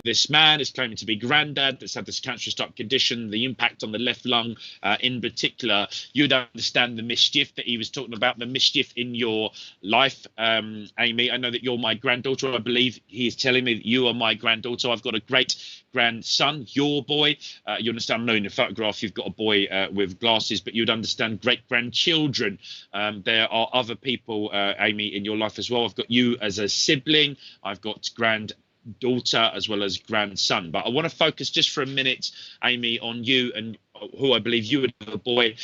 this man is claiming to be granddad that's had this cancerous type condition, the impact on the left lung in particular. You'd understand the mischief that he was talking about, the mischief in your life. Amy, I know that you're my granddaughter. I believe he is telling me that you are my granddaughter. I've got a great grandson, your boy. You understand, I know in the photograph you've got a boy with glasses, but you'd understand great grandchildren. There are other people, Amy, in your life as well. I've got you as a sibling. I've got granddaughter as well as grandson. But I want to focus just for a minute, Amy, on you and who I believe you would have a boy,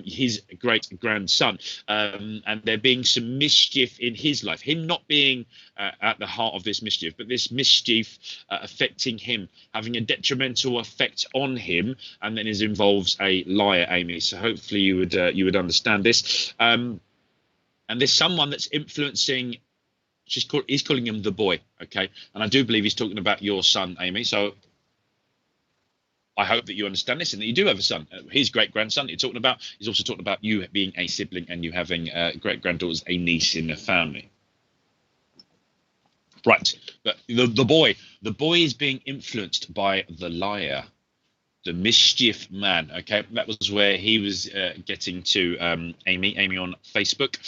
his great grandson, and there being some mischief in his life, him not being at the heart of this mischief, but this mischief affecting him, having a detrimental effect on him, and then it involves a liar, Amy. So hopefully you would understand this. And there's someone that's influencing. He's calling him the boy, okay? And I do believe he's talking about your son, Amy. So I hope that you understand this and that you do have a son, his great grandson. You're talking about. He's also talking about you being a sibling and you having great granddaughters, a niece in the family. Right, but the boy is being influenced by the liar, the mischief man. Okay, that was where he was getting to. Amy on Facebook.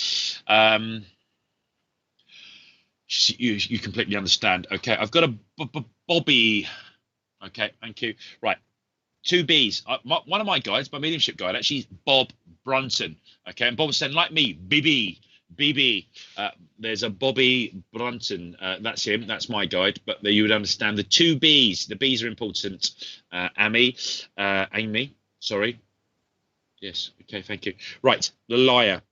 You completely understand. Okay, I've got a Bobby. Okay, thank you. Right. Two B's. One of my guides, my mediumship guide, actually is Bob Brunton. Okay, and Bob was saying, like me, BB. There's a Bobby Brunton. That's him. That's my guide. But you would understand the two B's. The B's are important. Amy. Sorry. Yes. Okay. Thank you. Right. The liar.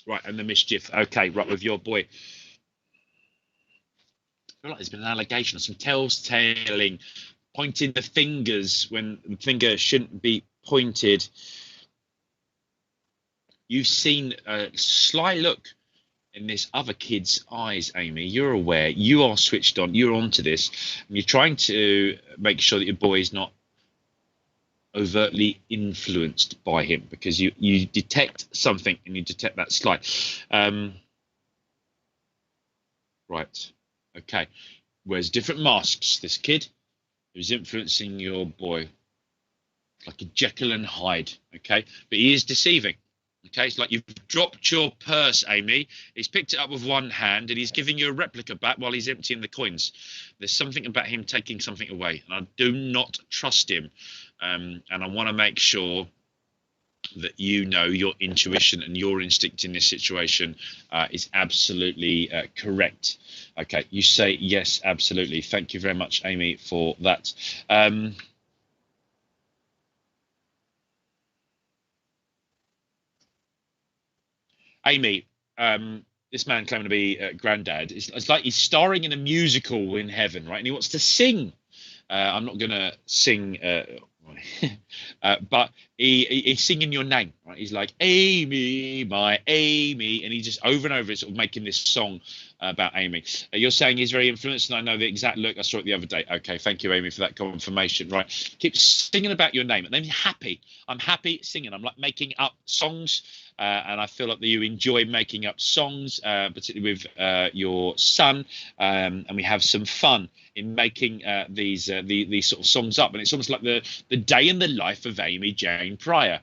Right, and the mischief. Okay. Right, with your boy. I feel like there's been an allegation of some telltale pointing the fingers when the finger shouldn't be pointed. You've seen a sly look in this other kid's eyes, Amy. You're aware. You are switched on. You're onto this. And you're trying to make sure that your boy is not overtly influenced by him, because you detect something and you detect that slight. Right. Okay. Wears different masks, this kid who's influencing your boy, like a Jekyll and Hyde. Okay, but he is deceiving. Okay, it's like you've dropped your purse, Amy. He's picked it up with one hand and he's giving you a replica back while he's emptying the coins. There's something about him taking something away, and I do not trust him. And I want to make sure that you know your intuition and your instinct in this situation is absolutely correct. Okay, you say yes, absolutely. Thank you very much, Amy, for that. Amy, this man claiming to be granddad, it's like he's starring in a musical in heaven, right? And he wants to sing. I'm not going to sing, but he's singing your name, right? He's like, Amy, my Amy, and he just over and over is sort of making this song about Amy. You're saying he's very influenced, and I know the exact look. I saw it the other day. Okay, thank you, Amy, for that confirmation. Right, keep singing about your name, and then happy. I'm happy singing. I'm like making up songs, and I feel like that you enjoy making up songs, particularly with your son, and we have some fun in making these sort of songs up, and it's almost like the day in the life of Amy Jane Pryor,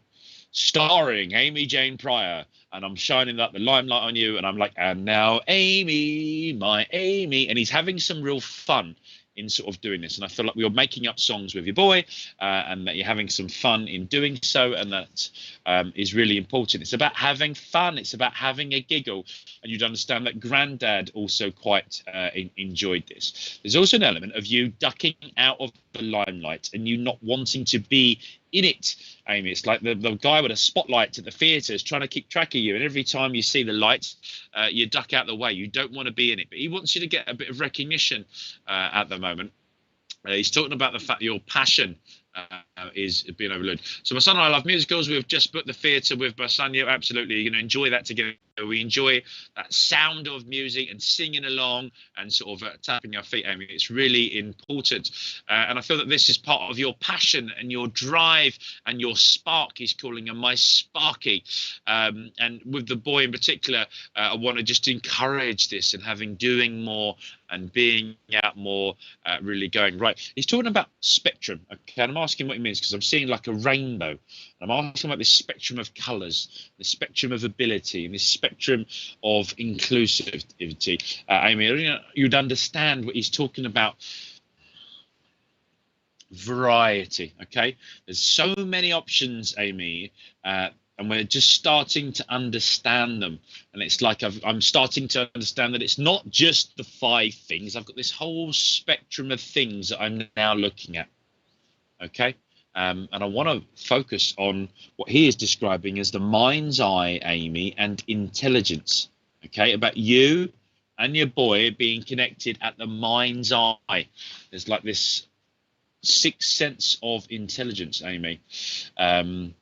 starring Amy Jane Pryor, and I'm shining like the limelight on you, and I'm like, and now Amy, my Amy, and he's having some real fun in sort of doing this. And I feel like we are making up songs with your boy, and that you're having some fun in doing so, and that is really important. It's about having fun. It's about having a giggle, and you'd understand that Granddad also quite enjoyed this. There's also an element of you ducking out of the limelight and you not wanting to be in it, Amy. It's like the guy with a spotlight at the theatre is trying to keep track of you, and every time you see the lights, you duck out the way. You don't want to be in it, but he wants you to get a bit of recognition at the moment. He's talking about the fact that your passion is being overlooked. So my son and I love musicals. We've just booked the theatre with my son. Yeah, absolutely. You're going to enjoy that together. We enjoy that sound of music and singing along and sort of tapping our feet. I mean, it's really important. And I feel that this is part of your passion and your drive and your spark, he's calling her my Sparky. And with the boy in particular, I want to just encourage this and doing more and being out more, really going right. He's talking about spectrum. Okay, and I'm asking what he means because I'm seeing like a rainbow. I'm asking about this spectrum of colours, the spectrum of ability, and this spectrum of inclusivity. Amy, you'd understand what he's talking about. Variety. Okay, there's so many options, Amy, and we're just starting to understand them. And it's like I'm starting to understand that it's not just the 5 things. I've got this whole spectrum of things that I'm now looking at. Okay. And I want to focus on what he is describing as the mind's eye, Amy, and intelligence. Okay, about you and your boy being connected at the mind's eye. There's like this 6th sense of intelligence, Amy, and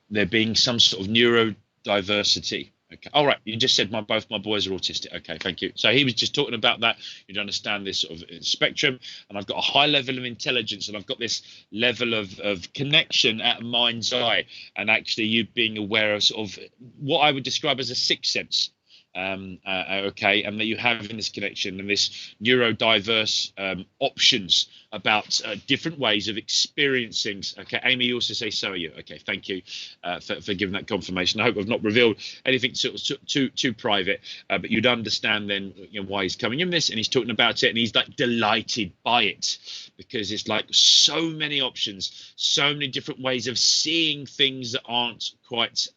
there being some sort of neurodiversity. Okay. All right. You just said both my boys are autistic. Okay. Thank you. So he was just talking about that. You'd understand this sort of spectrum, and I've got a high level of intelligence, and I've got this level of connection at mind's eye, and actually you being aware of sort of what I would describe as a 6th sense. Okay, and that you have in this connection and this neurodiverse options about different ways of experiencing. Okay, Amy, you also say so are you. Okay, thank you for giving that confirmation. I hope I've not revealed anything too private, but you'd understand then why he's coming in this, and he's talking about it, and he's like delighted by it because it's like so many options, so many different ways of seeing things that aren't quite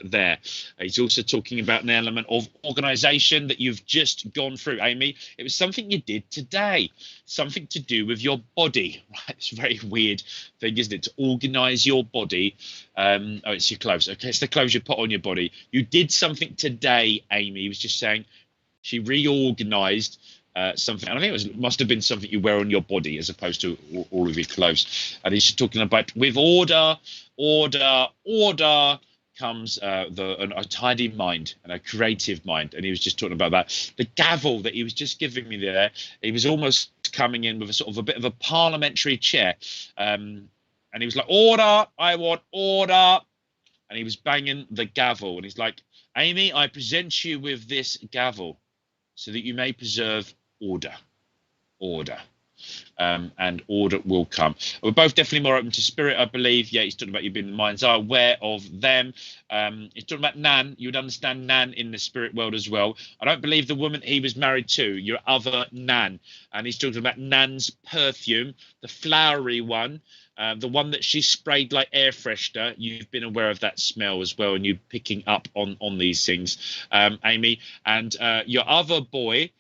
there. He's also talking about an element of organization that you've just gone through, Amy. It was something you did today, something to do with your body. Right? It's a very weird thing, isn't it, to organize your body? Oh, it's your clothes. Okay, it's the clothes you put on your body. You did something today, Amy. He was just saying she reorganized something, and I think it must have been something you wear on your body as opposed to all of your clothes. And he's talking about with order comes a tidy mind and a creative mind, and he was just talking about that. The gavel that he was just giving me there, he was almost coming in with a sort of a bit of a parliamentary chair, and he was like, order, I want order, and he was banging the gavel, and he's like, Amy, I present you with this gavel so that you may preserve order. And order will come. We're both definitely more open to spirit, I believe. Yeah, he's talking about you being in the mind's eye, aware of them. He's talking about Nan. You would understand Nan in the spirit world as well. I don't believe the woman he was married to, your other Nan. And he's talking about Nan's perfume, the flowery one, the one that she sprayed like air freshener. You've been aware of that smell as well, and you picking up on these things, Amy. And your other boy,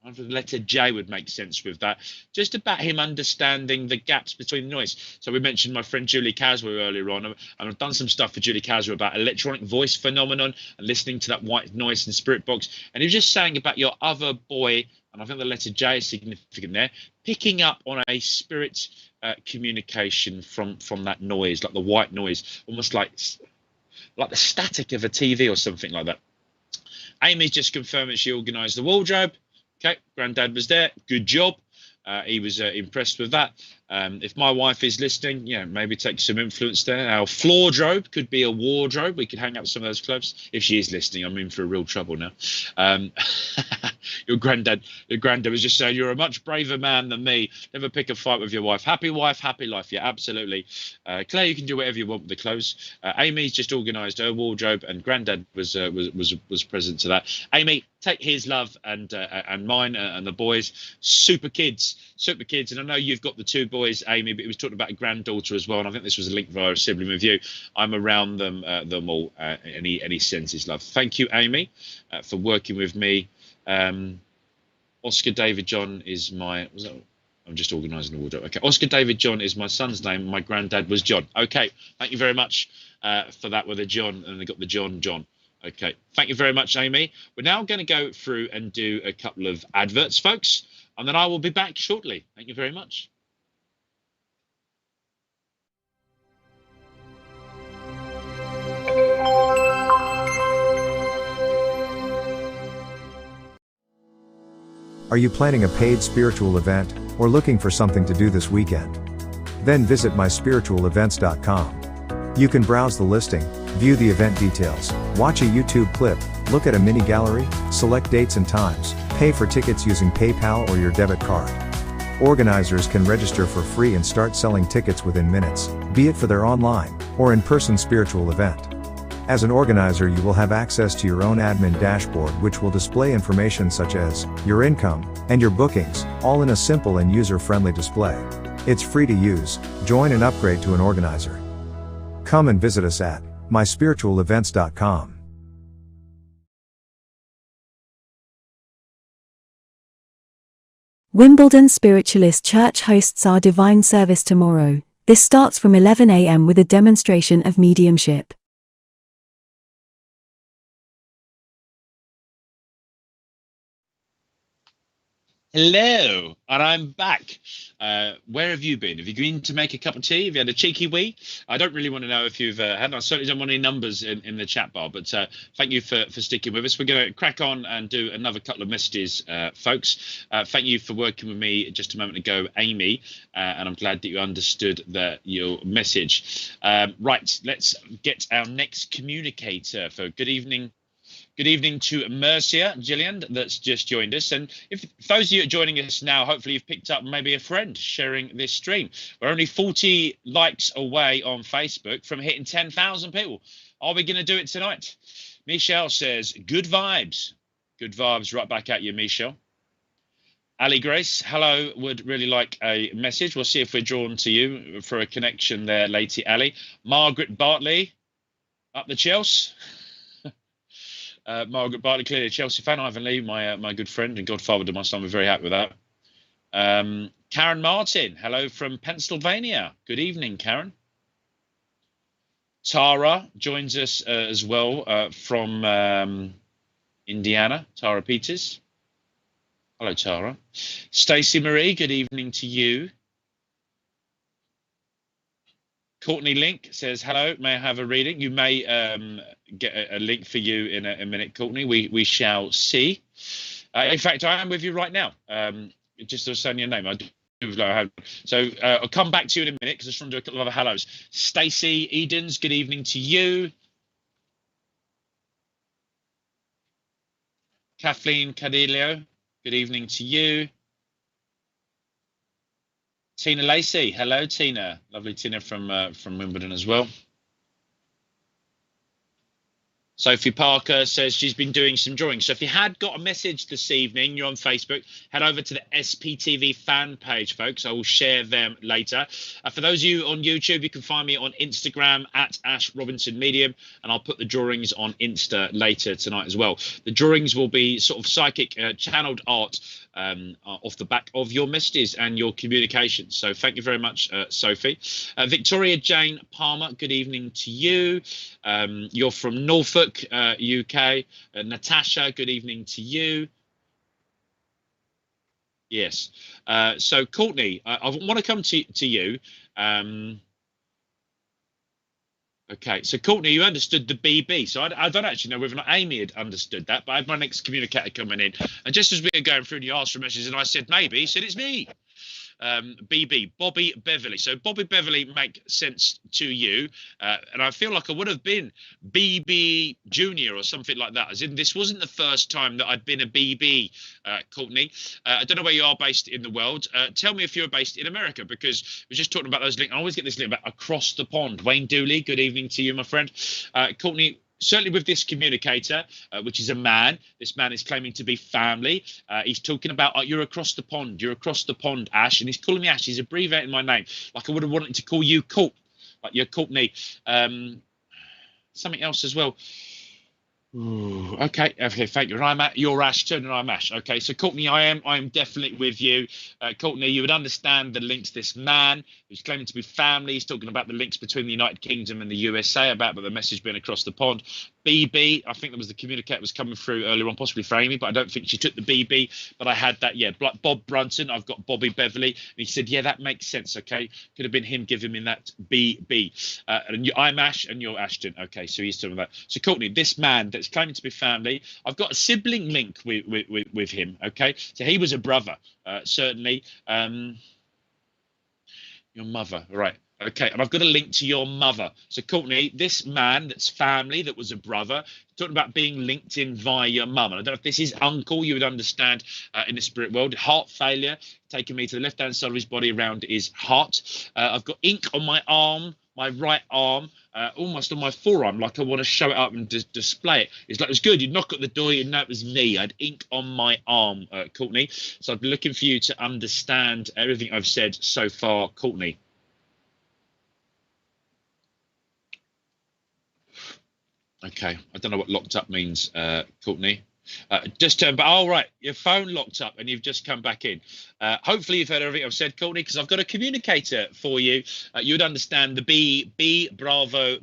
the letter J would make sense with that. Just about him understanding the gaps between the noise. So we mentioned my friend Julie Caswell earlier on, and I've done some stuff for Julie Caswell about electronic voice phenomenon and listening to that white noise and spirit box. And he was just saying about your other boy, and I think the letter J is significant there, picking up on a spirit communication from that noise, like the white noise, almost like the static of a TV or something like that. Amy's just confirmed that she organised the wardrobe. Okay, Granddad was there. Good job. He was impressed with that. If my wife is listening, maybe take some influence there. Our floordrobe could be a wardrobe. We could hang up some of those clothes. If she is listening, I'm in for real trouble now. Your granddad was just saying, you're a much braver man than me. Never pick a fight with your wife, happy life. Yeah, absolutely. Claire, you can do whatever you want with the clothes. Amy's just organised her wardrobe, and Granddad was present to that. Amy, take his love and mine and the boys. Super kids. And I know you've got the 2 boys, Amy, but he was talking about a granddaughter as well, and I think this was a link via a sibling review. I'm around them all, and he sends his love. Thank you, Amy, for working with me. Oscar David John is my... I'm just organising the wardrobe. Okay, Oscar David John is my son's name. My granddad was John. Okay, thank you very much for that with a John, and they got the John. Okay, thank you very much, Amy. We're now going to go through and do a couple of adverts, folks, and then I will be back shortly. Thank you very much. Are you planning a paid spiritual event, or looking for something to do this weekend? Then visit myspiritualevents.com. You can browse the listing, view the event details, watch a YouTube clip, look at a mini gallery, select dates and times, pay for tickets using PayPal or your debit card. Organizers can register for free and start selling tickets within minutes, be it for their online or in-person spiritual event. As an organizer, you will have access to your own admin dashboard, which will display information such as your income and your bookings, all in a simple and user-friendly display. It's free to use. Join and upgrade to an organizer. Come and visit us at myspiritualevents.com. Wimbledon Spiritualist Church hosts our divine service tomorrow. This starts from 11 a.m. with a demonstration of mediumship. Hello, and I'm back. Where have you been? Have you been to make a cup of tea? Have you had a cheeky wee? I don't really want to know if you've had. I certainly don't want any numbers in the chat bar, but thank you for sticking with us. We're going to crack on and do another couple of messages, folks. Thank you for working with me just a moment ago, Amy, and I'm glad that you understood your message. Right, let's get our next communicator. For good evening. Good evening to Mercia Gillian, that's just joined us. And if those of you are joining us now, hopefully you've picked up maybe a friend sharing this stream. We're only 40 likes away on Facebook from hitting 10,000 people. Are we going to do it tonight? Michelle says, good vibes. Good vibes right back at you, Michelle. Ali Grace, hello, would really like a message. We'll see if we're drawn to you for a connection there, Lady Ali. Margaret Bartley, up the Chelsea. Margaret Bartley, clearly a Chelsea fan. Ivan Lee, my good friend and godfather to my son, we're very happy with that. Karen Martin, hello from Pennsylvania. Good evening, Karen. Tara joins us as well from Indiana. Tara Peters. Hello, Tara. Stacey Marie, good evening to you. Courtney Link says, hello, may I have a reading? You may get a link for you in a minute, Courtney. We shall see. In fact, I am with you right now. Just to say your name. I do. So I'll come back to you in a minute because I just want to do a couple of other hellos. Stacey Edens, good evening to you. Kathleen Cadillo, good evening to you. Tina Lacey, hello Tina, lovely Tina from Wimbledon as well. Sophie Parker says she's been doing some drawings. So if you had got a message this evening, you're on Facebook, head over to the SPTV fan page, folks. I will share them later. For those of you on YouTube, you can find me on Instagram at Ash Robinson Medium, and I'll put the drawings on Insta later tonight as well. The drawings will be sort of psychic channeled art off the back of your messages and your communications. So thank you very much, Sophie. Victoria Jane Palmer, good evening to you. You're from Norfolk, UK. Natasha, good evening to you. Yes. So Courtney, I want to come to you. Okay, so Courtney, you understood the BB. So I don't actually know whether or not Amy had understood that, but I had my next communicator coming in. And just as we were going through, you asked for messages, and I said, maybe. He said, it's me. BB, Bobby Beverly. So Bobby Beverly make sense to you. And I feel like I would have been BB Junior or something like that. As in, this wasn't the first time that I'd been a BB, Courtney. I don't know where you are based in the world. Tell me if you're based in America, because we're just talking about those links. I always get this link about across the pond. Wayne Dooley, good evening to you, my friend. Courtney, certainly with this communicator, which is a man, this man is claiming to be family. He's talking about, you're across the pond, Ash. And he's calling me Ash. He's abbreviating my name. Like I would have wanted to call you Court, like you're Courtney. Something else as well. Ooh, okay, thank you. And you're Ash too, and I'm Ash. Okay, so Courtney, I am definitely with you. Courtney, you would understand the links. This man who's claiming to be family, he's talking about the links between the United Kingdom and the USA, about the message being across the pond. BB, I think that was the communicator was coming through earlier on, possibly for Amy, but I don't think she took the BB. But I had that, yeah, Bob Brunton. I've got Bobby Beverly. And he said, yeah, that makes sense, okay? Could have been him giving me that BB. And I'm Ash and you're Ashton. Okay, so he's talking about. So Courtney, this man that's claiming to be family, I've got a sibling link with him, okay? So he was a brother, certainly. Your mother, right. Okay, and I've got a link to your mother. So, Courtney, this man that's family, that was a brother, talking about being linked in via your mum. And I don't know if this is uncle, you would understand in the spirit world. Heart failure, taking me to the left-hand side of his body around his heart. I've got ink on my arm, my right arm, almost on my forearm, like I want to show it up and display it. It's like, it was good. You'd knock at the door, you'd know it was me. I had ink on my arm, Courtney. So I'd be looking for you to understand everything I've said so far, Courtney. Okay, I don't know what locked up means, Courtney. Just turn back. Oh, right, your phone locked up and you've just come back in. Hopefully you've heard everything I've said, Courtney, because I've got a communicator for you. You would understand the B, Bravo.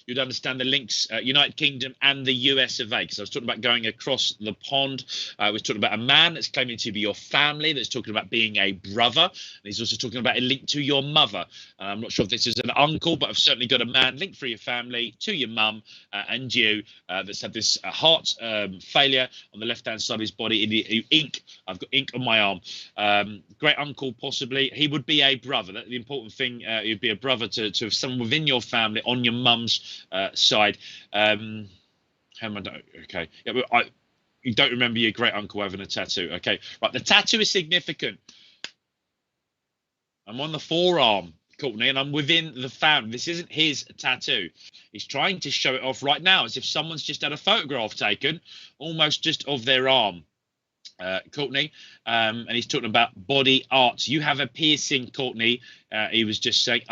You'd understand the links, United Kingdom and the US of A, because I was talking about going across the pond. I was talking about a man that's claiming to be your family, that's talking about being a brother. And he's also talking about a link to your mother. I'm not sure if this is an uncle, but I've certainly got a man linked for your family, to your mum and you, that's had this heart failure on the left-hand side of his body. In ink, I've got ink on my arm. Great uncle, possibly. He would be a brother. That's the important thing. He'd be a brother to someone within your family on your mum's side. How am I? Okay. Yeah, but you don't remember your great uncle having a tattoo. Okay. Right. The tattoo is significant. I'm on the forearm, Courtney, and I'm within the family. This isn't his tattoo. He's trying to show it off right now as if someone's just had a photograph taken, almost just of their arm. Courtney, and he's talking about body art. You have a piercing, Courtney. He was just saying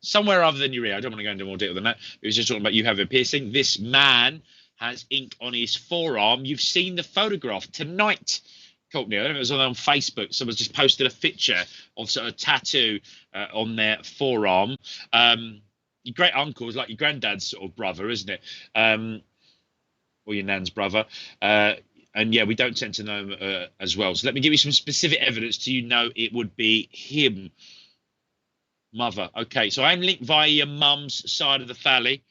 somewhere other than your ear. I don't want to go into more detail than that. He was just talking about you have a piercing. This man has ink on his forearm. You've seen the photograph tonight, Courtney. I don't know if it was on Facebook. Someone's just posted a picture of sort of tattoo on their forearm. Your great uncle is like your granddad's sort of brother, isn't it? Or your nan's brother. And yeah, we don't tend to know him as well. So let me give you some specific evidence to you know it would be him. Mother. Okay, so I'm linked via your mum's side of the family.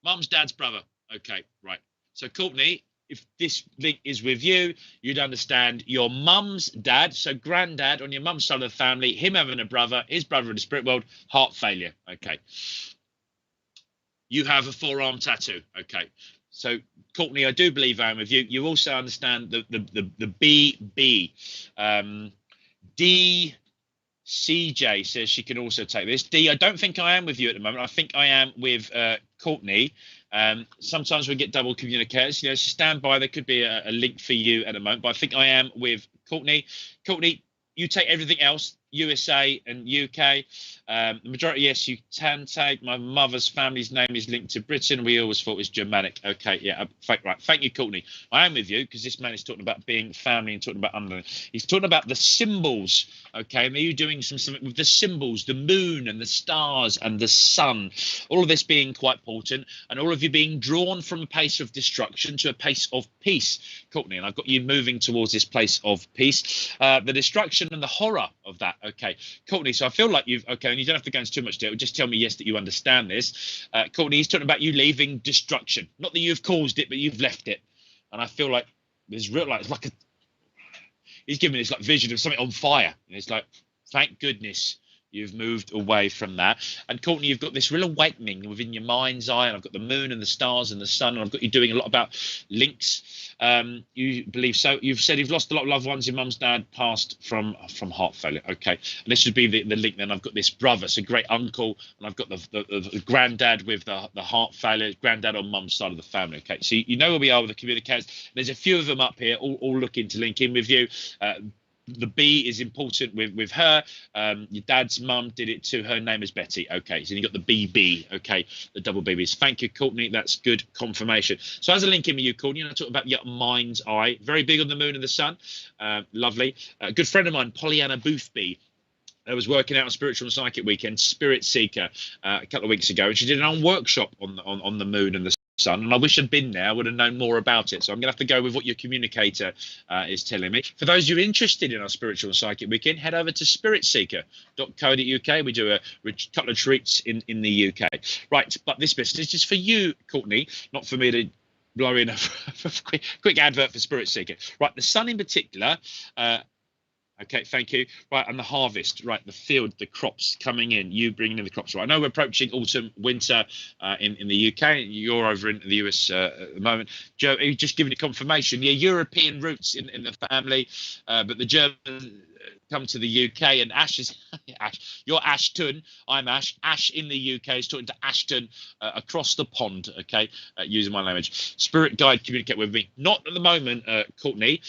Mum's dad's brother. Okay, right. So Courtney, if this link is with you, you'd understand your mum's dad, so granddad on your mum's side of the family, him having a brother, his brother in the spirit world, heart failure. Okay. You have a forearm tattoo. Okay. So, Courtney, I do believe I am with you. You also understand the BB. D. CJ says she can also take this. D, I don't think I am with you at the moment. I think I am with Courtney. Sometimes we get double communicators. You know, so stand by. There could be a link for you at the moment. But I think I am with Courtney. Courtney, you take everything else. USA and UK. The majority, yes, you can take. My mother's family's name is linked to Britain. We always thought it was Germanic. Okay, yeah, right. Thank you, Courtney. I am with you because this man is talking about being family and talking about under. He's talking about the symbols. Okay, and are you doing something with the symbols, the moon and the stars and the sun? All of this being quite important, and all of you being drawn from a place of destruction to a place of peace, Courtney. And I've got you moving towards this place of peace. The destruction and the horror of that. Okay, Courtney, so I feel like you've, okay, and you don't have to go into too much detail, just tell me yes that you understand this. Courtney, he's talking about you leaving destruction. Not that you've caused it, but you've left it. And I feel like there's real, like, it's like a, he's giving this like vision of something on fire. And it's like, thank goodness you've moved away from that. And Courtney, you've got this real awakening within your mind's eye, and I've got the moon and the stars and the sun, and I've got you doing a lot about links. You believe so. You've said you've lost a lot of loved ones. Your mum's dad passed from heart failure. Okay, and this would be the link. Then I've got this brother, so great uncle, and I've got the granddad with the heart failure, granddad on mum's side of the family. Okay, so you know where we are with the communicators. There's a few of them up here, all looking to link in with you. The B is important with her. Your dad's mum did it too. Her name is Betty. Okay, so you got the BB. Okay, the double BBs. Thank you, Courtney. That's good confirmation. So as a link in with you, Courtney, and I talk about your mind's eye. Very big on the moon and the sun. Lovely. A good friend of mine, Pollyanna Boothby. I was working out on Spiritual and Psychic Weekend, Spirit Seeker, a couple of weeks ago, and she did an own workshop on the moon and the sun. And I wish I'd been there. I would have known more about it. So I'm going to have to go with what your communicator is telling me. For those of you interested in our Spiritual and Psychic Weekend, head over to spiritseeker.co.uk. We do a couple of treats in the UK. Right, but this message is for you, Courtney, not for me to blow in a quick advert for Spirit Seeker. Right, the sun in particular. Okay, thank you. Right, and the harvest, right, the field, the crops coming in, you bringing in the crops. Right, I know we're approaching autumn, winter in the UK. You're over in the US at the moment. Joe, you just giving it confirmation. Yeah, European roots in the family, but the Germans come to the UK, and Ash is Ash. You're Ashton. I'm Ash. Ash in the UK is talking to Ashton across the pond. Okay, using my language. Spirit guide, communicate with me. Not at the moment, Courtney.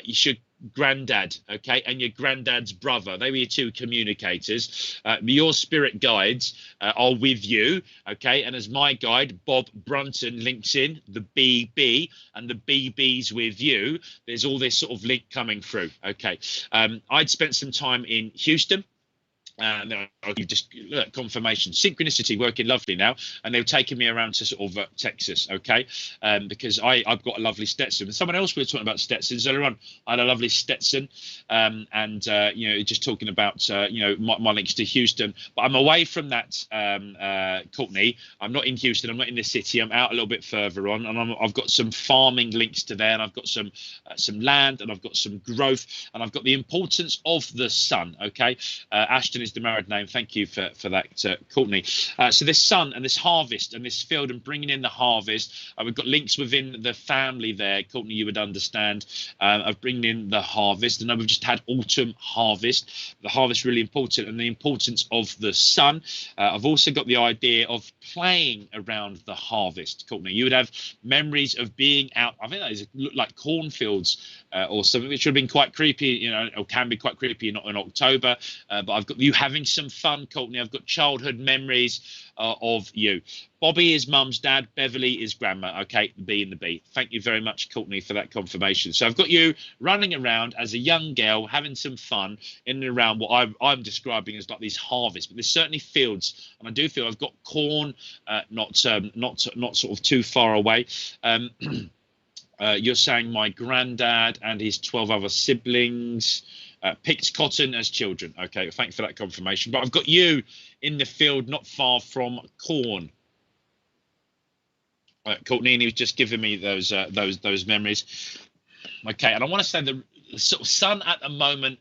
You should. Granddad, okay, and your granddad's brother. They were your two communicators. Your spirit guides are with you, okay, and as my guide, Bob Brunton, links in the BB, and the BB's with you. There's all this sort of link coming through, okay. I'd spent some time in Houston. You've just look, confirmation, synchronicity working lovely now, and they've taken me around to sort of Texas, okay, because I've got a lovely Stetson. And someone else we were talking about Stetsons earlier on. I had a lovely Stetson, and you know, just talking about you know, my links to Houston. But I'm away from that, Courtney. I'm not in Houston. I'm not in the city. I'm out a little bit further on, and I've got some farming links to there, and I've got some land, and I've got some growth, and I've got the importance of the sun. Okay, Ashton is the married name. Thank you for that, Courtney. So this sun and this harvest and this field and bringing in the harvest, we've got links within the family there, Courtney, you would understand, of bringing in the harvest. And we've just had autumn harvest. The harvest really important, and the importance of the sun. I've also got the idea of playing around the harvest, Courtney. You would have memories of being out. I think those look like cornfields or something, which would have been quite creepy, you know, or can be quite creepy in October. But I've got you having some fun, Courtney. I've got childhood memories of you. Bobby is mum's dad. Beverly is grandma. Okay, the B and the B. Thank you very much, Courtney, for that confirmation. So I've got you running around as a young girl, having some fun in and around what I'm describing as like these harvests. But there's certainly fields, and I do feel I've got corn, not sort of too far away. You're saying my granddad and his 12 other siblings picked cotton as children. Okay, thanks for that confirmation. But I've got you in the field not far from corn. Courtney, and he was just giving me those memories. Okay, and I want to say the sort of sun at the moment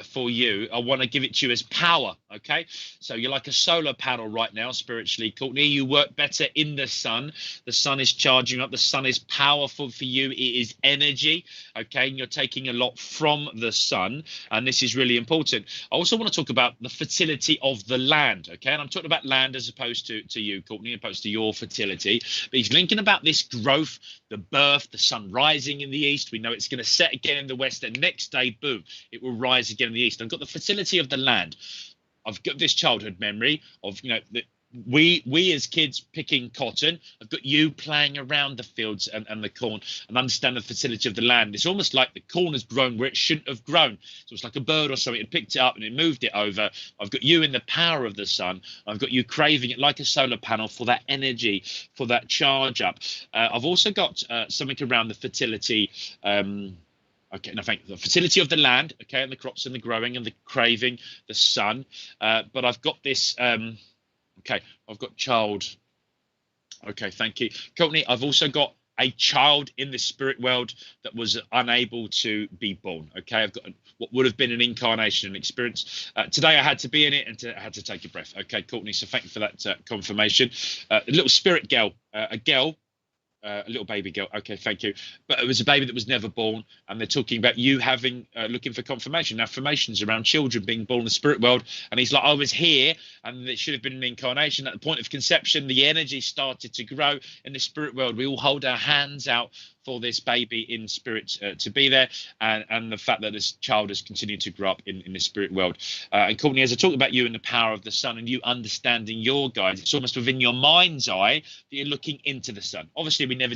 for you, I want to give it to you as power. Okay, so you're like a solar panel right now spiritually, Courtney. You work better in the sun. The sun is charging up. The sun is powerful for you. It is energy. Okay, and you're taking a lot from the sun, and this is really important. I also want to talk about the fertility of the land. Okay, and I'm talking about land as opposed to you, Courtney, opposed to your fertility. But he's linking about this growth, the birth, the sun rising in the east. We know it's going to set again in the west, and next day, boom, it will rise again in the east. I've got the fertility of the land. I've got this childhood memory of, you know, we as kids picking cotton. I've got you playing around the fields and the corn, and understand the fertility of the land. It's almost like the corn has grown where it shouldn't have grown. So it's like a bird or something. It picked it up and it moved it over. I've got you in the power of the sun. I've got you craving it like a solar panel for that energy, for that charge up. I've also got something around the fertility. Okay, and I think the fertility of the land, okay, and the crops and the growing and the craving, the sun. But I've got this, okay, I've got child. Okay, thank you. Courtney, I've also got a child in the spirit world that was unable to be born. Okay, I've got what would have been an incarnation, an experience. Today I had to be in it, and I had to take a breath. Okay, Courtney, so thank you for that confirmation. A little spirit girl, a girl. A little baby girl. Okay, thank you. But it was a baby that was never born, and they're talking about you having looking for confirmation, affirmations around children being born in the spirit world. And he's like, I was here, and it should have been an incarnation. At the point of conception, the energy started to grow in the spirit world. We all hold our hands out for this baby in spirit to be there, and the fact that this child has continued to grow up in the spirit world. And Courtney, as I talk about you and the power of the sun and you understanding your guides, it's almost within your mind's eye that you're looking into the sun. Obviously, we never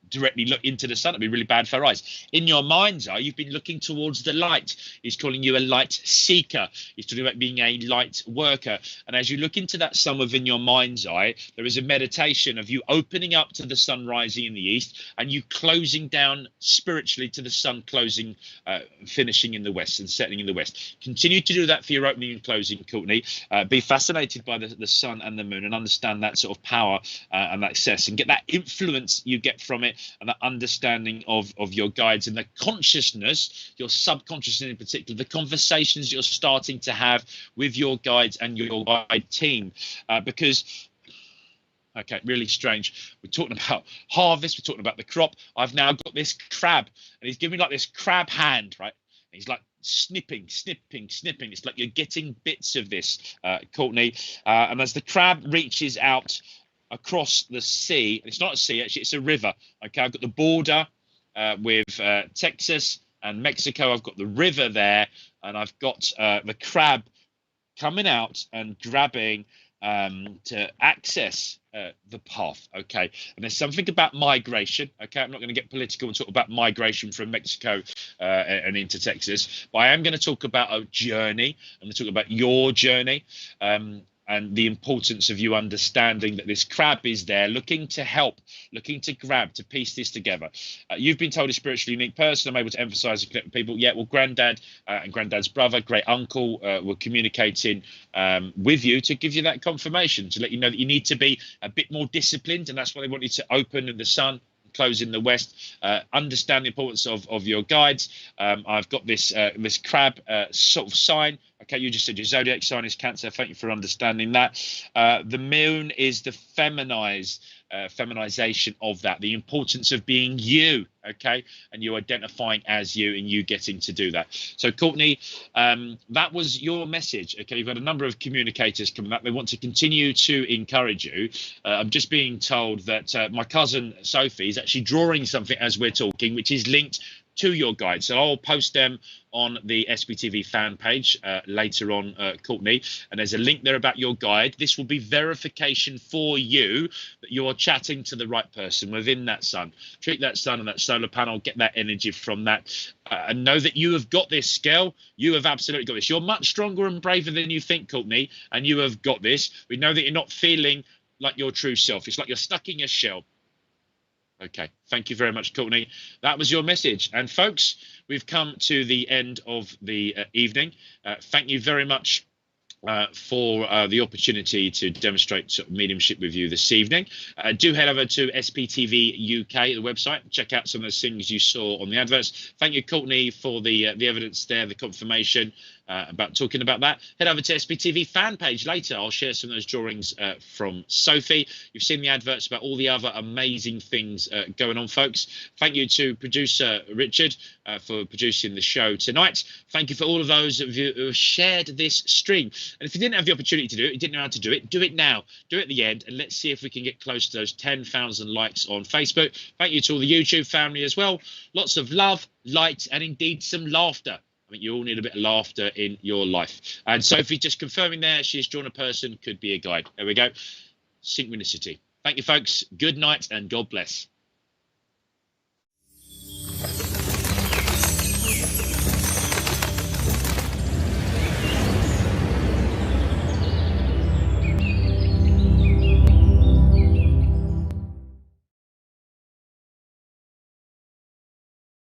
directly look into the sun. It'd be really bad for our eyes. In your mind's eye, you've been looking towards the light. He's calling you a light seeker. He's talking about being a light worker. And as you look into that sun within your mind's eye, there is a meditation of you opening up to the sun rising in the east and you closing down spiritually to the sun closing, finishing in the west and setting in the west. Continue to do that for your opening and closing, Courtney. Be fascinated by the sun and the moon and understand that sort of power and access, and get that influence you get from it, and that understanding of your guides and the consciousness, your subconscious in particular, the conversations you're starting to have with your guides and your guide team. Because, okay, really strange. We're talking about harvest. We're talking about the crop. I've now got this crab, and he's giving me like this crab hand, right? And he's like snipping. It's like you're getting bits of this, Courtney. And as the crab reaches out across the sea, it's not a sea actually, it's a river. Okay, I've got the border with Texas and Mexico. I've got the river there, and I've got the crab coming out and grabbing to access the path. Okay, and there's something about migration. Okay, I'm not going to get political and talk about migration from Mexico and into Texas, but I am going to talk about a journey. I'm going to talk about your journey. And the importance of you understanding that this crab is there looking to help, looking to grab, to piece this together. You've been told a spiritually unique person. I'm able to emphasize and connect with people. Yeah, well, granddad and granddad's brother, great uncle, were communicating with you to give you that confirmation, to let you know that you need to be a bit more disciplined. And that's why they want you to open in the sun, close in the west. Understand the importance of your guides. I've got this this crab sort of sign. Okay, you just said your zodiac sign is Cancer. Thank you for understanding that. The moon is the feminization of that, the importance of being you, okay, and you identifying as you and you getting to do that. So Courtney, that was your message. Okay, you've got a number of communicators coming up. They want to continue to encourage you. I'm just being told that my cousin Sophie is actually drawing something as we're talking, which is linked to your guide. So I'll post them on the SBTV fan page later on, Courtney, and there's a link there about your guide. This will be verification for you that you are chatting to the right person within that sun. Treat that sun and that solar panel, get that energy from that, and know that you have got this, girl. You have absolutely got this. You're much stronger and braver than you think, Courtney, and you have got this. We know that you're not feeling like your true self. It's like you're stuck in your shell. Okay, thank you very much, Courtney. That was your message. And folks, we've come to the end of the evening. Thank you very much for the opportunity to demonstrate sort of mediumship with you this evening. Do head over to SPTV UK, the website, check out some of those things you saw on the adverts. Thank you, Courtney, for the evidence there, the confirmation about talking about that. Head over to SPTV fan page later. I'll share some of those drawings from Sophie. You've seen the adverts about all the other amazing things going on, folks. Thank you to producer Richard for producing the show tonight. Thank you for all of those of you who have shared this stream. And if you didn't have the opportunity to do it, you didn't know how to do it now. Do it at the end, and let's see if we can get close to those 10,000 likes on Facebook. Thank you to all the YouTube family as well. Lots of love, light, and indeed some laughter. I think you all need a bit of laughter in your life. And Sophie just confirming there, she's drawn a person, could be a guide. There we go. Synchronicity. Thank you, folks. Good night and God bless.